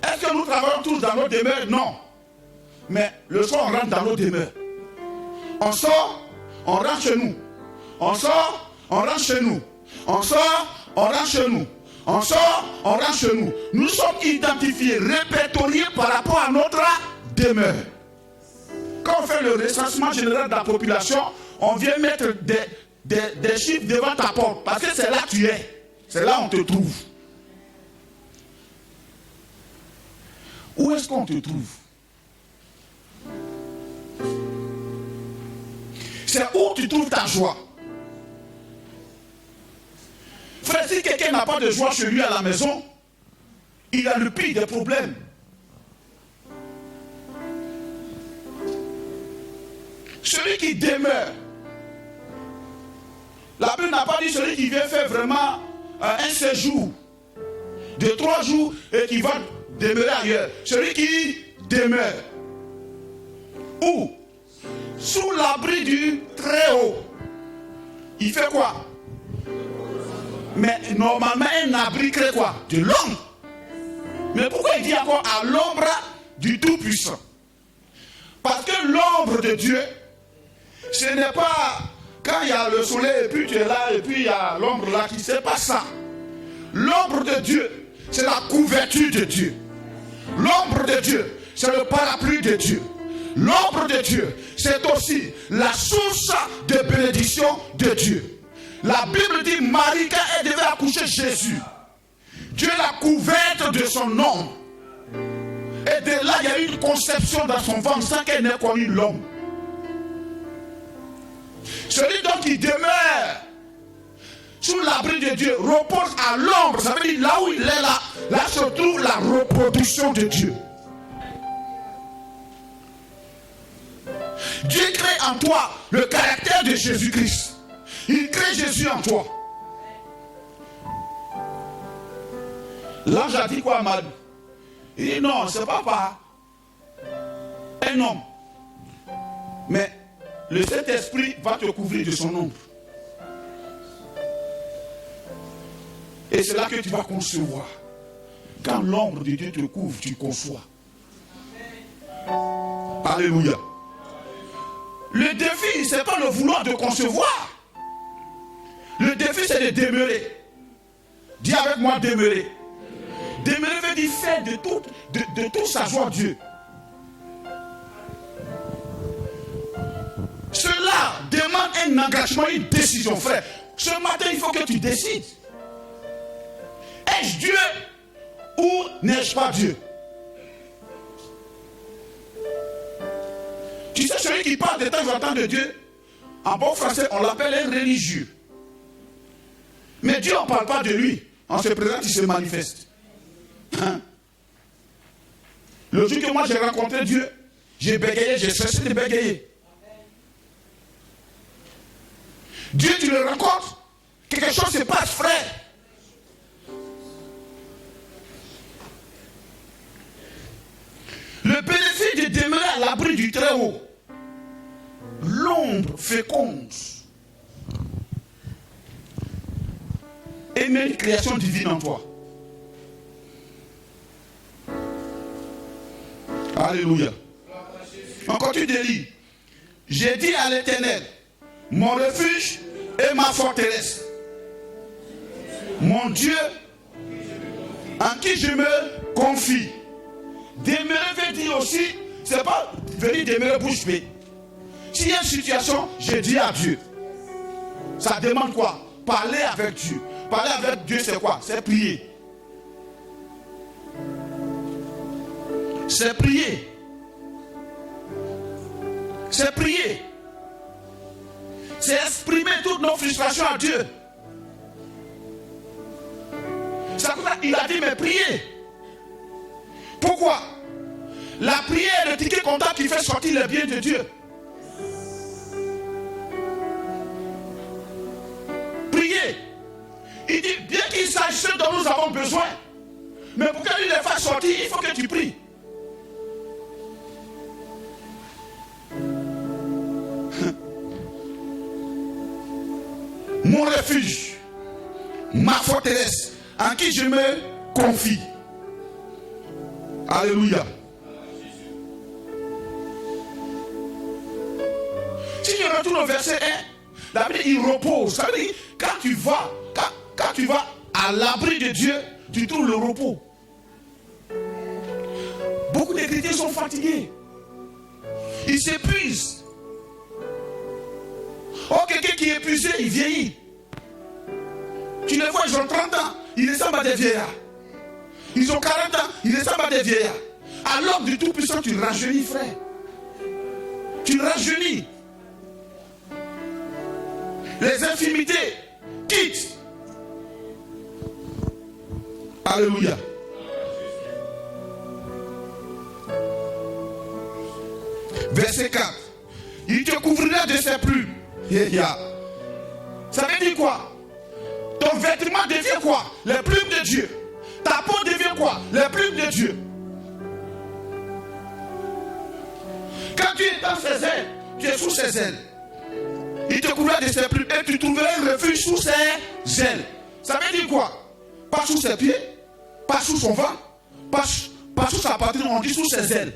Est-ce que nous travaillons tous dans nos demeures? Non. Mais le soir, on rentre dans nos demeures. On sort, on rentre chez nous. On sort, on rentre chez nous. On sort, on rentre chez nous. On sort, on rentre chez nous. Nous sommes identifiés, répertoriés par rapport à notre demeure. Quand on fait le recensement général de la population, on vient mettre des chiffres devant ta porte. Parce que c'est là que tu es. C'est là où on te trouve. Où est-ce qu'on te trouve? C'est où tu trouves ta joie. Frère, si quelqu'un n'a pas de joie chez lui à la maison, il a le pire des problèmes. Celui qui demeure. La Bible n'a pas dit celui qui vient faire vraiment un séjour de 3 jours et qui va demeurer ailleurs. Celui qui demeure. Où? Sous l'abri du Très-Haut. Il fait quoi? Mais normalement, un abri crée quoi? De l'ombre. Mais pourquoi il dit encore à l'ombre du Tout-Puissant? Parce que l'ombre de Dieu, ce n'est pas quand il y a le soleil et puis tu es là et puis il y a l'ombre là qui c'est pas ça. L'ombre de Dieu, c'est la couverture de Dieu. L'ombre de Dieu, c'est le parapluie de Dieu. L'ombre de Dieu, c'est aussi la source de bénédiction de Dieu. La Bible dit Marie, quand elle devait accoucher Jésus, Dieu l'a couverte de son ombre. Et de là, il y a eu une conception dans son ventre sans qu'elle n'ait connu l'homme. Celui donc qui demeure sous l'abri de Dieu repose à l'ombre. Ça veut dire là où il est là se trouve la reproduction de Dieu. Dieu crée en toi le caractère de Jésus-Christ. Il crée Jésus en toi. L'ange a dit quoi à Marie? Il dit non, c'est pas un homme. Mais le Saint-Esprit va te couvrir de son ombre. Et c'est là que tu vas concevoir. Quand l'ombre de Dieu te couvre, tu conçois. Alléluia. Le défi, ce n'est pas le vouloir de concevoir. Le défi, c'est de demeurer. Dis avec moi, demeurer. Demeurer veut dire faire de toute sa joie Dieu. Cela demande un engagement, une décision, frère. Ce matin, il faut que tu décides. Est-ce Dieu ou n'est-ce pas Dieu? Tu sais, celui qui parle de temps en temps de Dieu, en bon français, on l'appelle un religieux. Mais Dieu, on ne parle pas de lui. On se présente, il se manifeste. Hein? Le jour que moi j'ai rencontré Dieu, j'ai bégayé, j'ai cessé de bégayer. Dieu, tu le rencontres, quelque chose se passe, frère. Le bénéfice de demeurer à l'abri du Très-Haut, l'ombre féconde, et met une création divine en toi. Alléluia. On continue de lire. J'ai dit à l'Éternel, mon refuge et ma forteresse, mon Dieu en qui je me confie. Demeurer veut dire aussi, c'est pas venir demeurer bouche bée. S'il y a une situation, je dis à Dieu. Ça demande quoi? Parler avec Dieu. Parler avec Dieu, c'est quoi? C'est prier. C'est prier. C'est prier. C'est exprimer toutes nos frustrations à Dieu. C'est pour ça qu'il a dit, mais priez. Pourquoi? La prière est le ticket comptable qui fait sortir le bien de Dieu. Priez. Il dit, bien qu'il sache ce dont nous avons besoin, mais pour qu'il les fasse sortir, il faut que tu pries. Mon refuge, ma forteresse, en qui je me confie. Alléluia. Si je retourne au verset 1, la Bible il repose. Ça veut dire, quand tu vas à l'abri de Dieu, tu trouves le repos. Beaucoup de chrétiens sont fatigués. Ils s'épuisent. Oh, quelqu'un qui est épuisé, il vieillit. Tu les vois, ils ont 30 ans, ils ressemblent à des vieillards. Ils ont 40 ans, ils ressemblent à des vieillards. À l'homme du Tout-Puissant, tu rajeunis, frère. Tu rajeunis. Les infimités quittent. Alléluia. Verset 4. Il te couvrira de ses plumes. Ça veut dire quoi? Ton vêtement devient quoi? Les plumes de Dieu. Ta peau devient quoi? Les plumes de Dieu. Quand tu es dans ses ailes, tu es sous ses ailes. Il te couvrira de ses plumes et tu trouveras un refuge sous ses ailes. Ça veut dire quoi? Pas sous ses pieds, pas sous son ventre, pas sous sa poitrine, on dit sous ses ailes.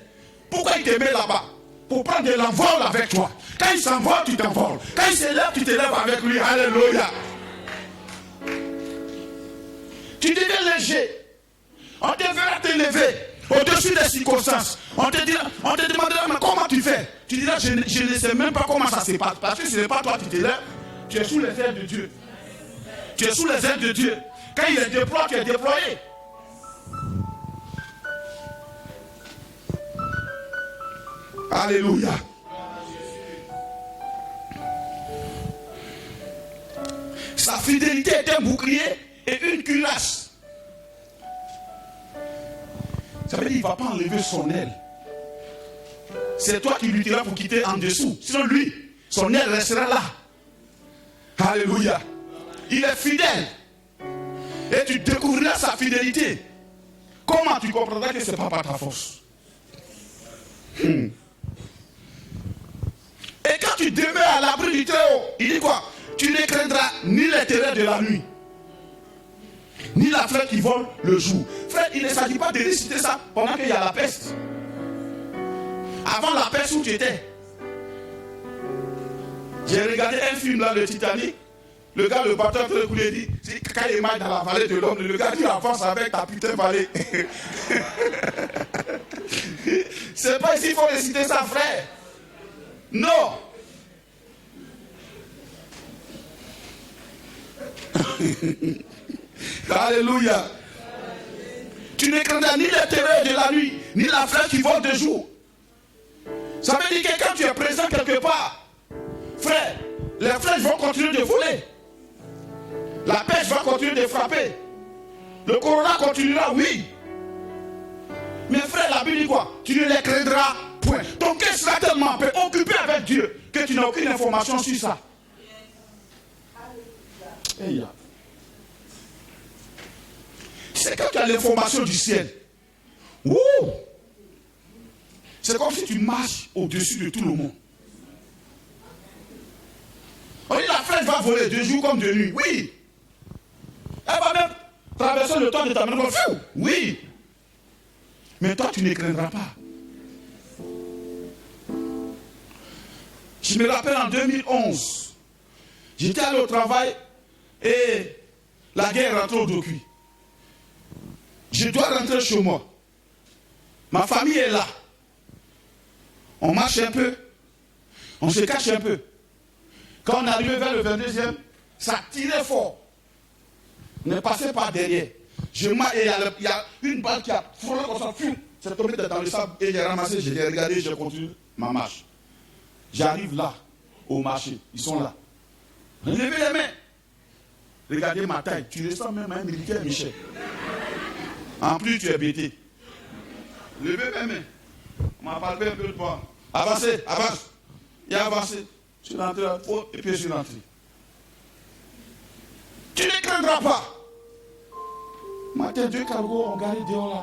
Pourquoi il te met là-bas? Pour prendre de l'envol avec toi. Quand il s'envole, tu t'envoles. Quand il s'élève, tu t'élèves avec lui. Alléluia. Tu deviens léger. On te verra t'élever au-dessus des circonstances. On te demandera, mais comment tu fais? Tu diras, je ne sais même pas comment ça se passe. Parce que ce n'est pas toi qui t'élèves. Tu es sous les ailes de Dieu. Tu es sous les ailes de Dieu. Quand il est déployé, tu es déployé. Alléluia. Sa fidélité est un bouclier et une cuirasse. Ça veut dire qu'il ne va pas enlever son aile. C'est toi qui lutteras pour quitter en dessous. Sinon lui, son aile restera là. Alléluia. Il est fidèle. Et tu découvriras sa fidélité. Comment tu comprendras que ce n'est pas par ta force? Et quand tu demeures à l'abri du Très-Haut, il dit quoi? Tu ne craindras ni les terreurs de la nuit, ni la flèche qui vole le jour. Frère, il ne s'agit pas de réciter ça pendant qu'il y a la peste. Avant la peste où tu étais, J'ai regardé un film là, le Titanic. Le gars, le bateau de couler, dit, quand il marche dans la vallée de l'homme, le gars dit avance avec ta putain vallée. C'est pas ici qu'il faut réciter ça, frère. Non. Alléluia. Tu ne craindras ni les terreurs de la nuit, ni la flèche qui vole de jour. Ça veut dire que quand tu es présent quelque part, frère, les flèches vont continuer de voler. La pêche va continuer de frapper. Le corona continuera, oui. Mais frère, la Bible dit quoi? Tu ne les craindras point. Ton cœur sera tellement occupé avec Dieu que tu n'as aucune information sur ça. C'est quand tu as l'information du ciel. Ouh! C'est comme si tu marches au-dessus de tout le monde. On dit la flèche va voler de jour comme de nuit. Oui. Elle va même traverser le temps de ta main. Oui. Mais toi, tu ne craindras pas. Je me rappelle en 2011, j'étais allé au travail et la guerre rentre au docu. Je dois rentrer chez moi. Ma famille est là. On marche un peu. On se cache un peu. Quand on arrive vers le 22e, ça tirait fort. On est passé par derrière. Je marche et il y a une balle qui a frôlé comme ça. C'est tombé dans le sable et j'ai ramassé. J'ai regardé, j'ai continué ma marche. J'arrive là, au marché. Ils sont là. Levez les mains. Regardez ma taille. Tu ressembles même à un militaire, Michel. En plus, tu es bêté. Levez mes mains. On m'a parlé un peu de toi. Avancez, avance. Et avancez. Je suis rentré là, et puis je suis rentré. Tu ne craindras pas. Matin, deux cargos ont garé dehors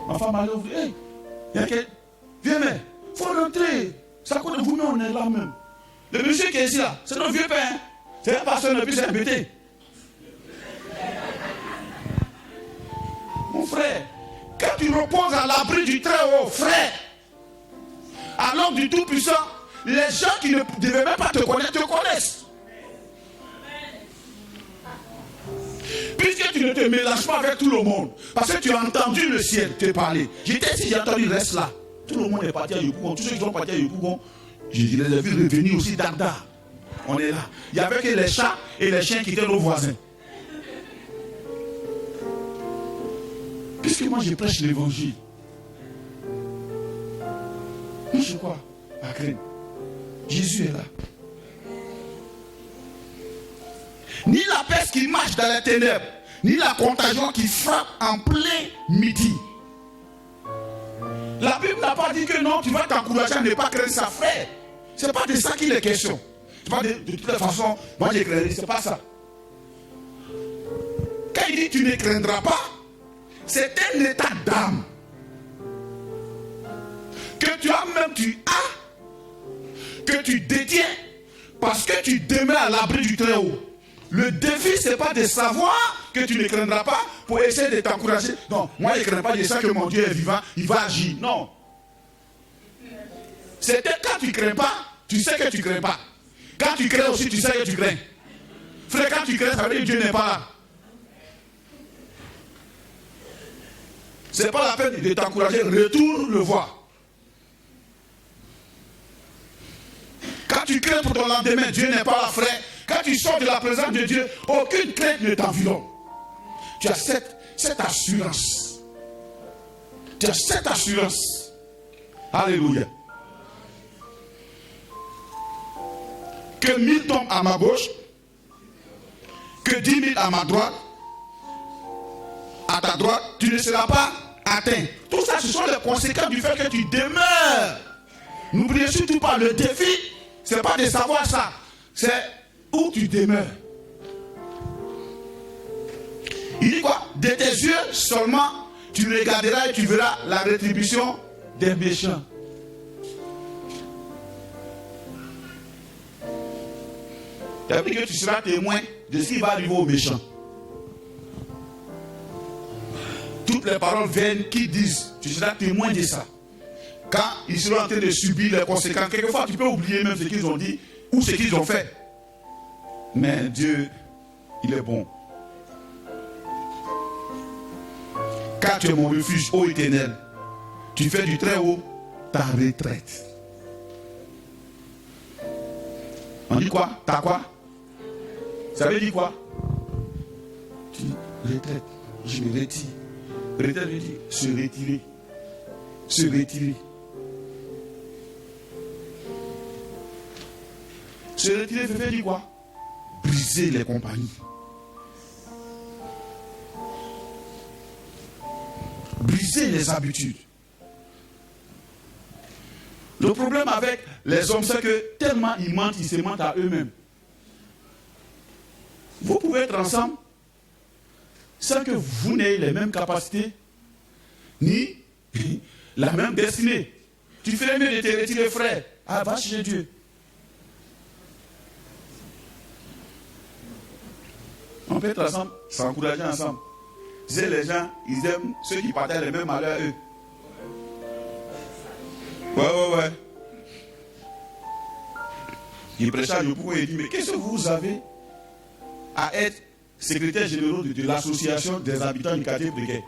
là. Ma femme allait ouvrir. Hey, viens, mais, faut rentrer. Ça compte de vous, mais on est là même. Le monsieur qui est ici là, c'est notre vieux père. Hein? C'est un pasteur, et puis c'est un bêté. Mon frère, quand tu reposes à l'abri du Très-Haut, frère, à l'homme du Tout-Puissant, les gens qui ne devaient même pas te connaître, te connaissent. Puisque tu ne te mélanges pas avec tout le monde, parce que tu as entendu le ciel te parler. J'étais ici, j'ai entendu, reste là. Tout le monde est parti à Yopougon. Tous ceux qui sont partis à Yopougon, je les ai vus revenir aussi d'Arda. On est là. Il n'y avait que les chats et les chiens qui étaient nos voisins. Puisque moi je prêche l'évangile. Moi je crois à craindre. Jésus est là. Ni la peste qui marche dans les ténèbres, ni la contagion qui frappe en plein midi. La Bible n'a pas dit que non, tu vas t'encourager à ne pas craindre sa frère. Ce n'est pas de ça qu'il est question. C'est pas de toute façon, moi j'ai craint, c'est pas ça. Quand il dit tu ne craindras pas, c'est un état d'âme que tu as même, que tu détiens parce que tu demeures à l'abri du Très-Haut. Le défi, ce n'est pas de savoir que tu ne craindras pas pour essayer de t'encourager. Non, moi je ne crains pas, je sais que mon Dieu est vivant, il va agir. Non. C'est quand tu ne crains pas, tu sais que tu ne crains pas. Quand tu crains aussi, tu sais que tu crains. Frère, quand tu crains, ça veut dire que Dieu n'est pas là. Ce n'est pas la peine de t'encourager, retourne le voir. Quand tu crains pour ton lendemain, Dieu n'est pas là, frère. Quand tu sors de la présence de Dieu, aucune crainte ne t'environne. Tu as cette assurance. Tu as cette assurance. Alléluia. Que 1000 tombent à ma gauche, que 10 000 à ma droite, à ta droite, tu ne seras pas atteint. Tout ça, ce sont les conséquences du fait que tu demeures. N'oubliez surtout pas, le défi, ce n'est pas de savoir ça. C'est où tu demeures. Il dit quoi? De tes yeux seulement, tu regarderas et tu verras la rétribution des méchants. Tu as dit que tu seras témoin de ce qui va arriver aux méchants. Toutes les paroles vaines qui disent, tu seras témoin de ça. Quand ils seront en train de subir les conséquences, quelquefois tu peux oublier même ce qu'ils ont dit, ou ce qu'ils ont fait. Mais Dieu, il est bon. Car tu es mon refuge, ô Éternel. Tu fais du très haut ta retraite. On dit quoi? T'as quoi? Ça veut dire quoi? Tu dis retraite. Je me retire. Retraite veut dire se retirer. Se retirer. Se retirer veut dire quoi? Briser les compagnies. Briser les habitudes. Le problème avec les hommes, c'est que tellement ils mentent, ils se mentent à eux-mêmes. Vous pouvez être ensemble sans que vous n'ayez les mêmes capacités, ni la même destinée. Tu ferais mieux de te retirer, frère. Ah, va chez Dieu. On peut être ensemble, s'encourager ensemble. C'est les gens, ils aiment ceux qui partagent les mêmes malheurs eux. Ouais. Il prêchait à Yopoukou et il dit, mais qu'est-ce que vous avez à être secrétaire général de l'association des habitants du quartier Briquet?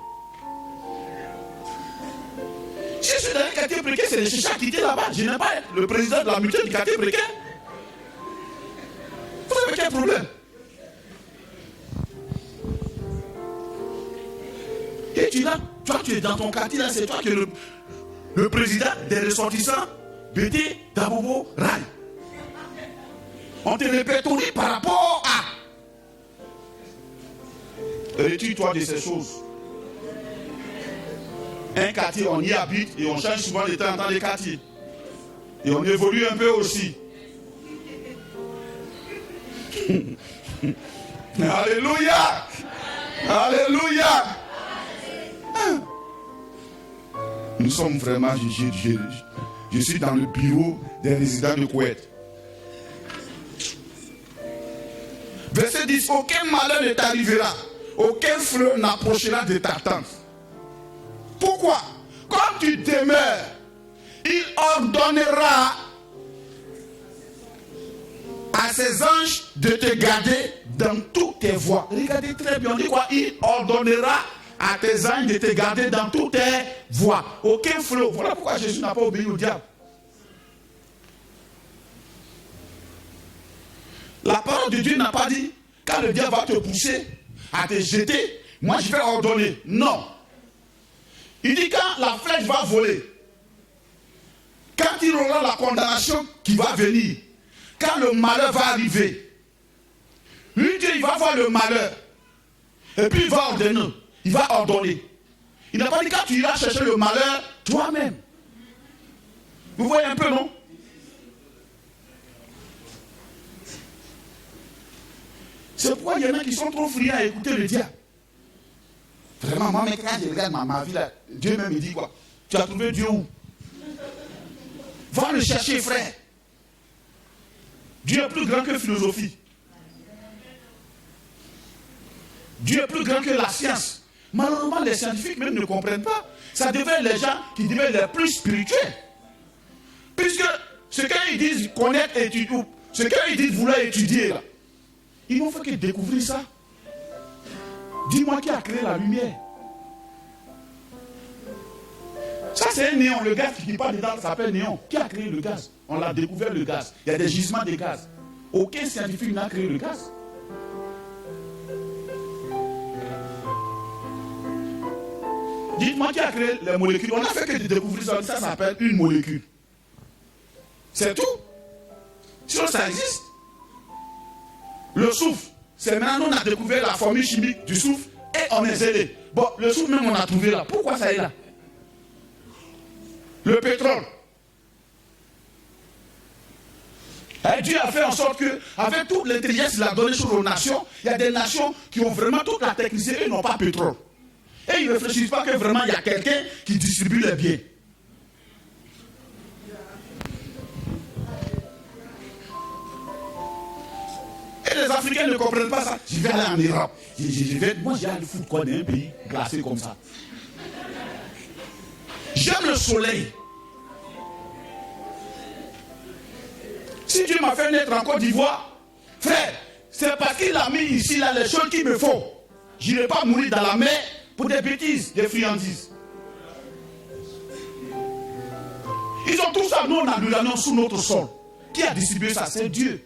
Si je suis dans le quartier Briquet, c'est les chichas qui étaient là-bas. Je n'ai pas être le président de la mutuelle du quartier Briquet. Vous avez quel problème? Et tu es dans ton quartier, là, c'est toi qui es le président des ressortissants BT Dabobo Rai. On te répertorie par rapport à. Retire-toi de ces choses. Un quartier, on y habite et on change souvent de temps en temps les quartiers. Et on évolue un peu aussi. Alléluia! Alléluia! Nous sommes vraiment, je suis dans le bureau des résidents de Koweït. Verset 10, aucun malheur ne t'arrivera, aucun fleuve n'approchera de ta tente. Pourquoi? Comme tu demeures, il ordonnera à ses anges de te garder dans toutes tes voies. Regardez très bien, on dit quoi? Il ordonnera à tes anges de te garder dans toutes tes voies. Aucun flot. Voilà pourquoi Jésus n'a pas obéi au diable. La parole de Dieu n'a pas dit, quand le diable va te pousser à te jeter, moi je vais ordonner. Non. Il dit quand la flèche va voler, quand il aura la condamnation qui va venir, quand le malheur va arriver, lui Dieu il va voir le malheur, et puis il va ordonner. Il va ordonner. Il n'a pas dit quand tu iras chercher le malheur toi-même. Vous voyez un peu, non? C'est pourquoi il y en a qui sont trop friands à écouter le diable. Vraiment, moi, mais quand je regarde ma vie là, Dieu même me dit quoi? Tu as trouvé Dieu où? Va le chercher, frère. Dieu est plus grand que philosophie. Dieu est plus grand que la science. Malheureusement, les scientifiques même ne comprennent pas. Ça devait être les gens qui devaient être les plus spirituels. Puisque ce qu'ils disent connaître, étudier, ce qu'ils disent vouloir étudier, là, ils n'ont fait que découvrir ça. Dis-moi qui a créé la lumière. Ça, c'est un néon. Le gaz qui part dedans s'appelle néon. Qui a créé le gaz? On l'a découvert, le gaz. Il y a des gisements de gaz. Aucun scientifique n'a créé le gaz. Dites-moi qui a créé les molécules. On a fait que de découvrir ça. Ça s'appelle une molécule. C'est tout. Sinon, ça existe. Le soufre. C'est maintenant qu'on a découvert la formule chimique du soufre et on est zélé. Bon, le soufre même on a trouvé là. Pourquoi ça est là? Le pétrole. Et Dieu a fait en sorte que, avec toute l'intelligence qu'il a donnée sur nos nations, il y a des nations qui ont vraiment toute la technicité et n'ont pas de pétrole. Et ils ne réfléchissent pas que vraiment il y a quelqu'un qui distribue les biens. Et les Africains ne comprennent pas ça. Je vais aller en Europe. Moi, j'ai aller foutre quoi dans un pays glacé comme ça. J'aime le soleil. Si Dieu m'a fait naître en Côte d'Ivoire, frère, c'est parce qu'il a mis ici là les choses qu'il me faut. Je n'irai pas mourir dans la mer pour des bêtises, des friandises. Ils ont tout ça, nous on a nous sous notre sol. Qui a distribué ça? C'est Dieu.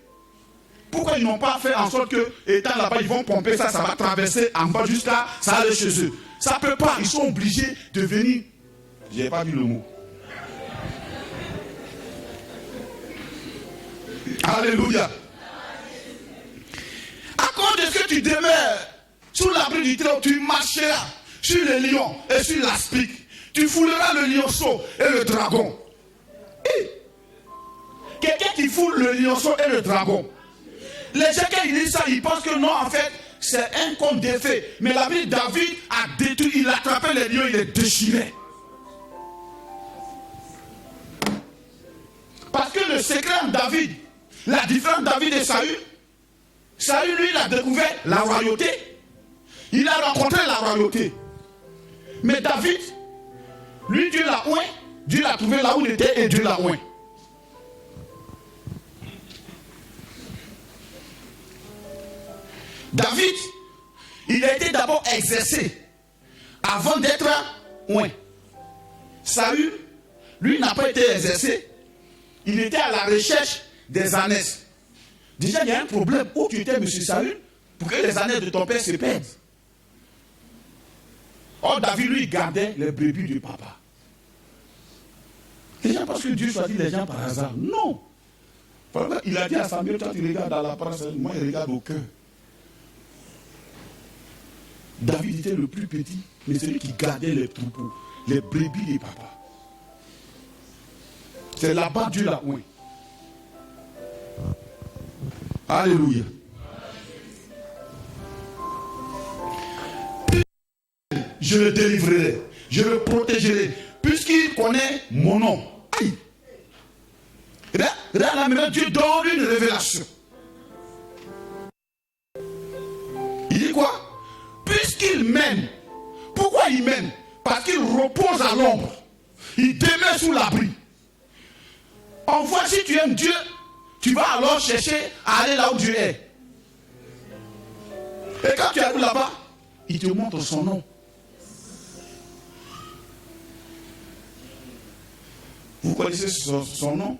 Pourquoi ils n'ont pas fait en sorte que, étant là-bas, ils vont pomper ça, ça va traverser en bas jusqu'à ça aller chez eux? Ça ne peut pas, ils sont obligés de venir. Je n'ai pas dit le mot. Alléluia. À cause de ce que tu demeures sous l'abri du trône, tu marcheras sur le lion et sur l'aspic. Tu fouleras le lionceau et le dragon. Et quelqu'un qui foule le lionceau et le dragon. Les gens qui disent ça, ils pensent que non, en fait, c'est un conte de fées. Mais la vie de David a détruit, il a attrapé les lions, il les déchirait. Parce que le secret de David, la différence de David et Saül, Saül, lui, il a découvert la royauté. Il a rencontré la royauté. Mais David, lui, Dieu l'a oint. Dieu l'a trouvé là où il était et Dieu l'a oint. David, il a été d'abord exercé avant d'être oint. Saül, lui, n'a pas été exercé. Il était à la recherche des ânesses. Déjà, il y a un problème. Où tu étais, M. Saül, pour que les ânesses de ton père se perdent. Or, David, lui, gardait les brebis du papa. Les gens pensent que Dieu choisit les gens par hasard. Non. Il a dit à Samuel, quand il regarde dans la parole, moi, il regarde au cœur. David était le plus petit, mais celui qui gardait les troupeaux, les brebis des papas. C'est là-bas Dieu l'a oint. Alléluia. Je le délivrerai, je le protégerai, puisqu'il connaît mon nom. Aïe. Là, maintenant, Dieu donne une révélation. Il dit quoi? Puisqu'il mène. Pourquoi il mène? Parce qu'il repose à l'ombre. Il demeure sous l'abri. On voit, si tu aimes Dieu, tu vas alors chercher à aller là où Dieu est. Et quand tu arrives là-bas, il te montre son nom. Vous connaissez son nom?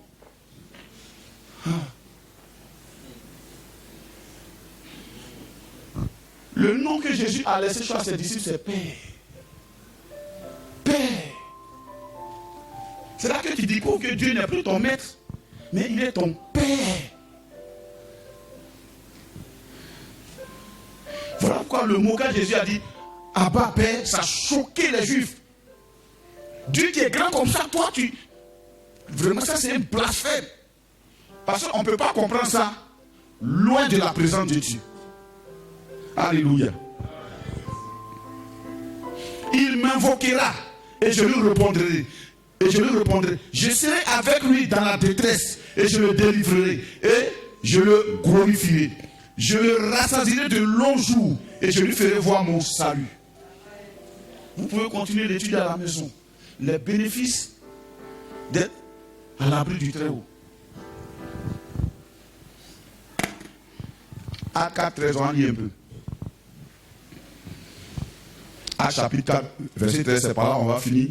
Le nom que Jésus a laissé à ses disciples, c'est Père. Père. C'est là que tu découvres que Dieu n'est plus ton maître, mais il est ton Père. Voilà pourquoi le mot que Jésus a dit, Abba Père, ça a choqué les Juifs. Dieu qui est grand comme ça, toi tu... Vraiment ça c'est un blasphème. Parce qu'on ne peut pas comprendre ça loin de la présence de Dieu. Alléluia. Il m'invoquera et je lui répondrai. Et je lui répondrai. Je serai avec lui dans la détresse et je le délivrerai et je le glorifierai. Je le rassasierai de longs jours et je lui ferai voir mon salut. Vous pouvez continuer l'étude à la maison. Les bénéfices d'être à l'abri du Très-Haut. Actes 4, 13, on lit un peu. Actes chapitre 4, verset 13, c'est par là, on va finir.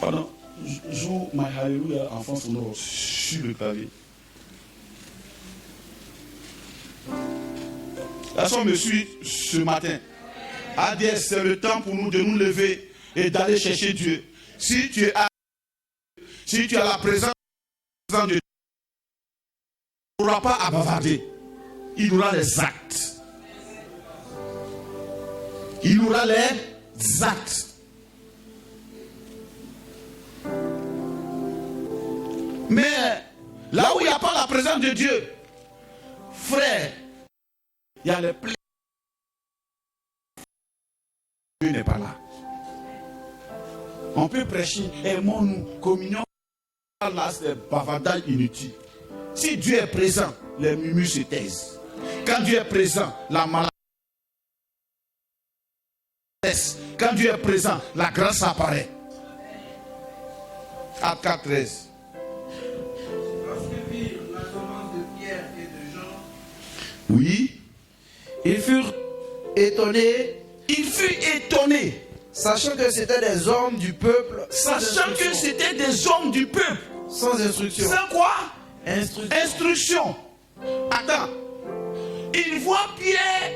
Pardon, joue My Hallelujah en fond sonore sur le clavier. La somme me suit ce matin. Adieu, c'est le temps pour nous de nous lever et d'aller chercher Dieu. Si tu as la présence de Dieu, il n'aura pas à bavarder. Il aura les actes. Il aura les actes. Mais là où il n'y a pas la présence de Dieu, frère, il y a les plaies. Dieu n'est pas là. On peut prêcher, aimons-nous, communion. Là, c'est bavardage inutile. Si Dieu est présent, les murmures se taisent. Quand Dieu est présent, la maladie cesse Quand Dieu est présent, la grâce apparaît. Acte 4, 13. Lorsque virent l'assemblée de Pierre et de Jean, Oui. ils furent étonnés, sachant que c'était des hommes du peuple, Sachant que c'était des hommes du peuple. sans instruction. Sans quoi? Instruction. Instruction. Attends. Ils voient Pierre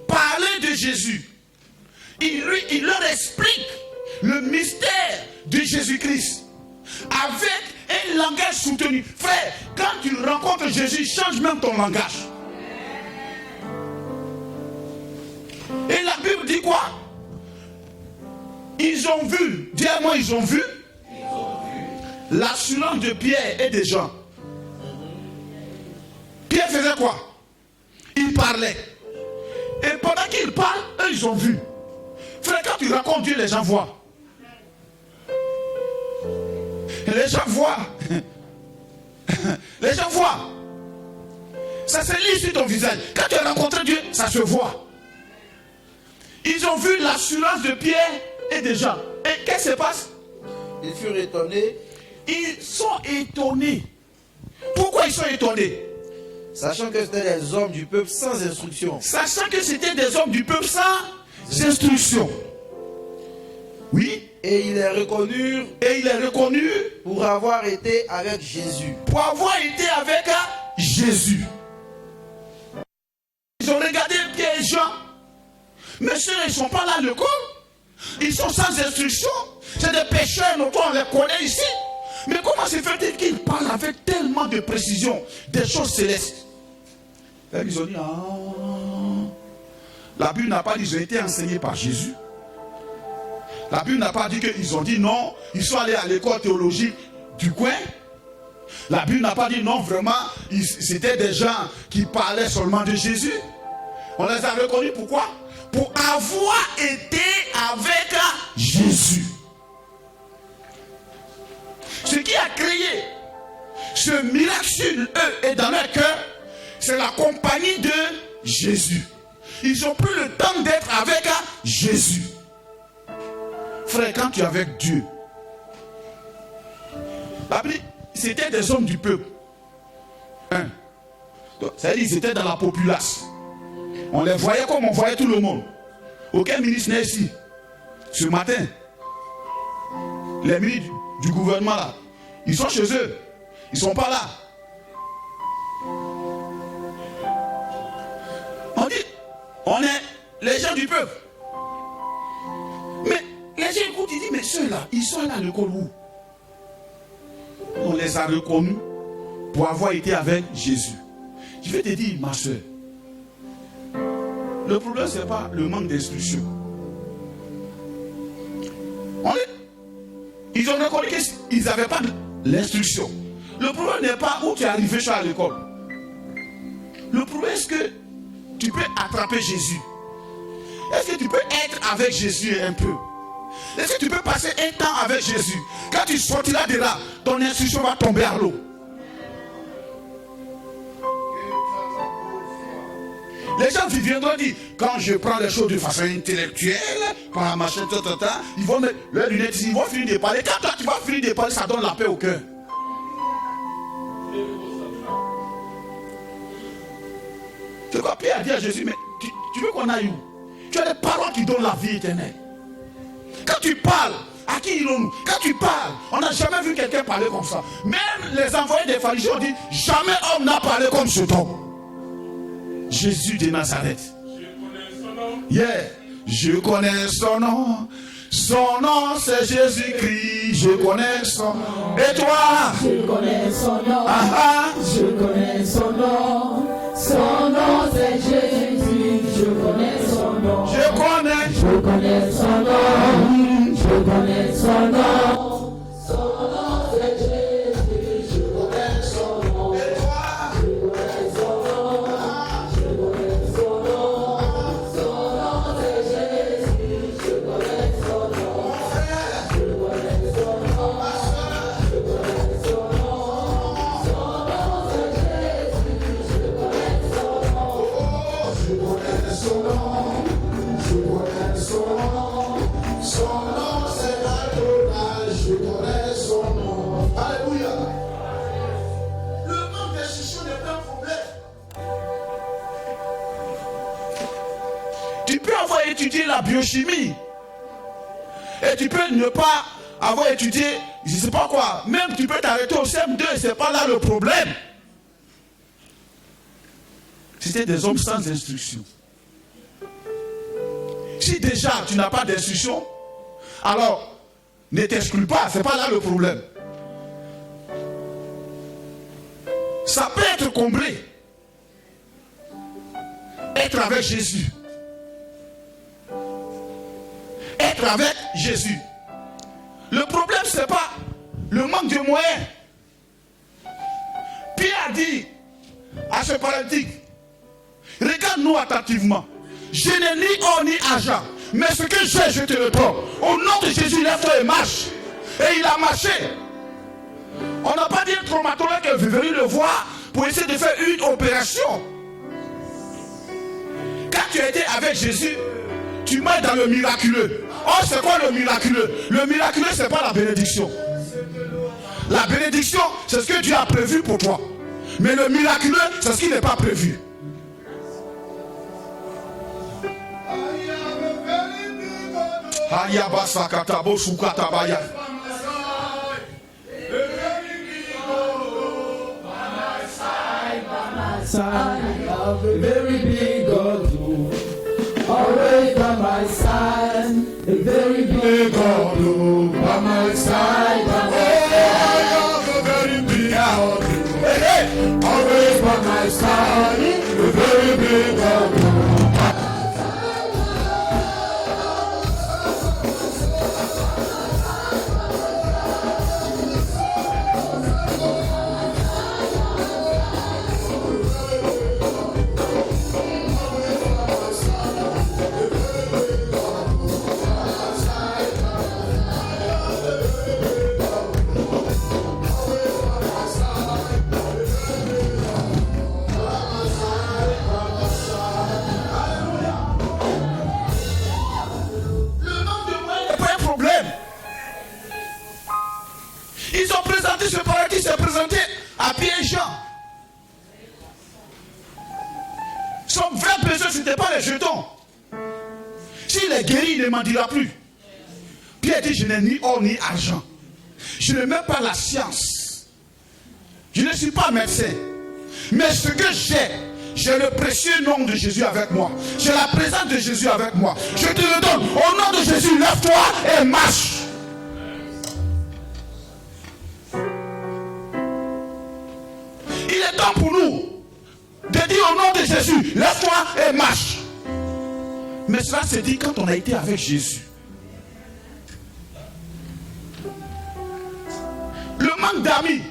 parler de Jésus. Il leur explique le mystère de Jésus-Christ avec un langage soutenu. Frère, quand tu rencontres Jésus, change même ton langage. Et la Bible dit quoi? Ils ont vu, dis-moi, ils ont vu l'assurance de Pierre et des gens. Pierre faisait quoi? Il parlait. Et pendant qu'il parle, eux, ils ont vu. Frère, quand tu racontes Dieu, les gens voient. Les gens voient. Les gens voient. Ça se lit sur ton visage. Quand tu as rencontré Dieu, ça se voit. Ils ont vu l'assurance de Pierre et des gens. Et qu'est-ce qui se passe? Ils furent étonnés, Ils sont étonnés. Pourquoi ils sont étonnés? sachant que c'était des hommes du peuple sans instruction. Sachant que c'était des hommes du peuple sans instruction. Oui. Et ils les reconnurent Et il est reconnu pour avoir été avec Jésus. pour avoir été avec Jésus. Ils ont regardé Pierre et Jean. Mais ceux ils ne sont pas là à l'école. Ils sont sans instruction. C'est des pécheurs, nous on les connaît ici. Mais comment se fait-il qu'ils parlent avec tellement de précision des choses célestes? Ils ont dit, la Bible n'a pas dit qu'ils ont été enseignés par Jésus. La Bible n'a pas dit qu'ils ont dit non, ils sont allés à l'école théologique du coin. La Bible n'a pas dit non, vraiment, c'était des gens qui parlaient seulement de Jésus. On les a reconnus pourquoi? Pour avoir été avec Jésus. Ce qui a créé ce miracle sur eux et dans leur cœur, c'est la compagnie de Jésus. Ils n'ont plus le temps d'être avec Jésus. Frère, quand tu es avec Dieu, la Bible, c'était des hommes du peuple. C'est-à-dire qu'ils étaient dans la populace. On les voyait comme on voyait tout le monde. Aucun ministre n'est ici. Ce matin, les ministres du gouvernement là, ils sont chez eux. Ils ne sont pas là. On dit, on est les gens du peuple. Mais les gens écoutent, ils disent, mais ceux-là, ils sont là à l'école où? On les a reconnus pour avoir été avec Jésus. Je vais te dire, ma soeur, le problème, ce n'est pas le manque d'instruction. Ils ont reconnu qu'ils n'avaient pas l'instruction. Le problème n'est pas où tu es arrivé à l'école. Le problème, est-ce que tu peux attraper Jésus? Est-ce que tu peux être avec Jésus un peu? Est-ce que tu peux passer un temps avec Jésus? Quand tu sortiras de là, ton instruction va tomber à l'eau. Les gens viendront dire, quand je prends les choses de façon intellectuelle, par la machin, ils vont mettre leurs lunettes ici, ils vont finir de parler. Quand toi tu vas finir de parler, ça donne la paix au cœur. C'est quoi Pierre a dit à Jésus, mais tu veux qu'on aille où? Tu as des paroles qui donnent la vie éternelle. Quand tu parles, à qui irons-nous? Quand tu parles, on n'a jamais vu quelqu'un parler comme ça. Même les envoyés des pharisiens ont dit, jamais homme n'a parlé comme cet homme. Jésus de Nazareth. Yeah. Je connais son nom. Son nom c'est Jésus-Christ. Je connais son nom. Et toi? Je connais son nom. Je connais son nom. Son nom c'est Jésus-Christ. Je connais son nom. Je connais son nom. Je connais son nom. Son nom c'est Jésus. Je connais son nom. Et toi? Je connais son nom. Je connais son nom. Son nom c'est Jésus. Je connais son nom. Je connais son nom. Je connais son nom. Son nom c'est Jésus. Je connais son nom. Je connais son nom. Je connais son nom. avoir étudié la biochimie. Et tu peux ne pas avoir étudié, je ne sais pas quoi. Même tu peux t'arrêter au CM2, ce n'est pas là le problème. C'était des hommes sans instruction. Si déjà tu n'as pas d'instruction, alors ne t'exclus pas, ce n'est pas là le problème. Ça peut être comblé. Être avec Jésus. Être avec Jésus. Le problème, ce n'est pas le manque de moyens. Pierre a dit à ce paralytique, regarde-nous attentivement. Je n'ai ni or ni argent, mais ce que j'ai, je te le donne. Au nom de Jésus, lève-toi et marche. Et il a marché. On n'a pas dit un traumatologue qui est venu le voir pour essayer de faire une opération. Quand tu as été avec Jésus, tu marches dans le miraculeux. Oh, c'est quoi le miraculeux? Le miraculeux, ce n'est pas la bénédiction. La bénédiction, c'est ce que Dieu a prévu pour toi. Mais le miraculeux, c'est ce qui n'est pas prévu. I have a very big God too. Always by my side, a very big God too. By my side, by my side. I have a very big God too. Always by my side, a very big God too. Ce paradis s'est présenté à Pierre et Jean. Son vrai besoin, ce n'était pas les jetons. S'il est guéri, il ne m'en dira plus. Pierre dit, je n'ai ni or ni argent. Je n'ai même pas la science. Je ne suis pas médecin. Mais ce que j'ai le précieux nom de Jésus avec moi. J'ai la présence de Jésus avec moi. Je te le donne. Au nom de Jésus, lève-toi et marche. Il est temps pour nous de dire au nom de Jésus, lève-toi et marche. Mais cela se dit quand on a été avec Jésus. Le manque d'amis,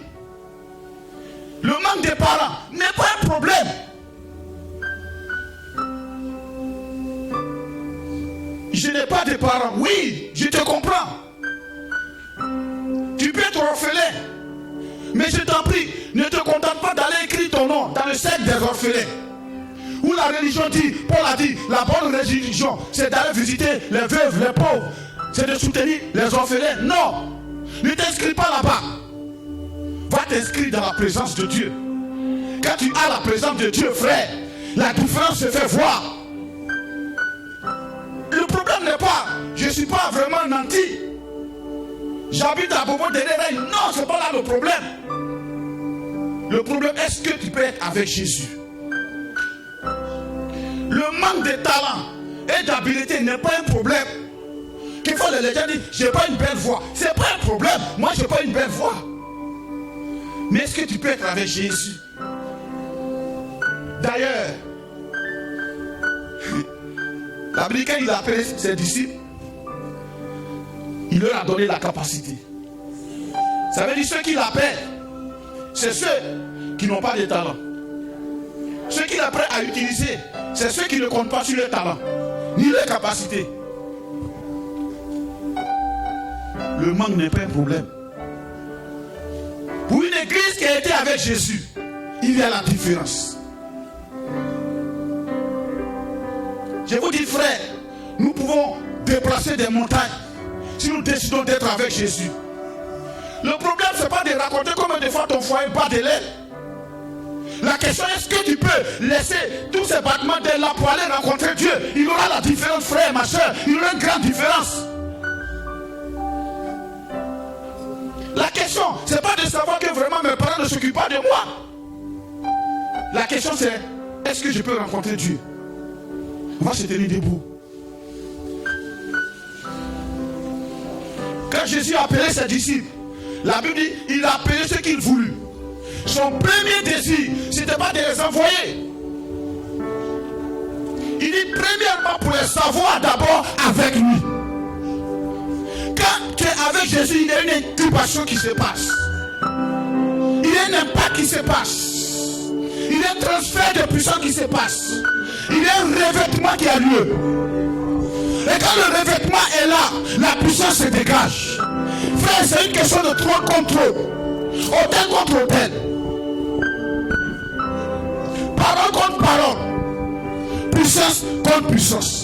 le manque des parents n'est pas un problème. Je n'ai pas de parents. Oui, je te comprends. Tu peux être orphelin. Mais je t'en prie, ne te contente pas d'aller écrire ton nom dans le cercle des orphelins. Où la religion dit, Paul a dit, la bonne religion, c'est d'aller visiter les veuves, les pauvres. C'est de soutenir les orphelins. Non, ne t'inscris pas là-bas. Va t'inscrire dans la présence de Dieu. Quand tu as la présence de Dieu, frère, la différence se fait voir. Le problème n'est pas, je ne suis pas vraiment nanti. J'habite à Bobo de Réveil. Non, ce n'est pas là le problème. Le problème, est-ce que tu peux être avec Jésus? Le manque de talent et d'habileté n'est pas un problème. Quelquefois les gens disent, j'ai pas une belle voix. Ce n'est pas un problème. Moi, je n'ai pas une belle voix. Mais est-ce que tu peux être avec Jésus? D'ailleurs, la Bible, quand il a appelé ses disciples, il leur a donné la capacité. Ça veut dire ceux qui l'appellent, c'est ceux qui n'ont pas de talent. Ceux qu'il est prêt à utiliser, c'est ceux qui ne comptent pas sur leur talent, ni leur capacité. Le manque n'est pas un problème. Pour une église qui a été avec Jésus, il y a la différence. Je vous dis, frère, nous pouvons déplacer des montagnes si nous décidons d'être avec Jésus. Le problème, ce n'est pas de raconter comment des fois ton foyer bat de l'aile. La question est, est-ce que tu peux laisser tous ces battements d'aile-là pour aller rencontrer Dieu? Il aura la différence, frère, ma soeur. Il aura une grande différence. La question, c'est pas de savoir que vraiment mes parents ne s'occupent pas de moi. La question c'est, est-ce que je peux rencontrer Dieu? On va se tenir debout. Quand Jésus a appelé ses disciples, la Bible dit, il a appelé ceux qu'il voulut. Son premier désir, c'était pas de les envoyer. Il dit premièrement pour les savoir d'abord avec lui. Quand tu es avec Jésus, il y a une incubation qui se passe. Il y a un impact qui se passe. Il y a un transfert de puissance qui se passe. Il y a un revêtement qui a lieu. Et quand le revêtement est là, la puissance se dégage. Frère, c'est une question de trône contre autel contre autel. Parole contre parole. Puissance contre puissance.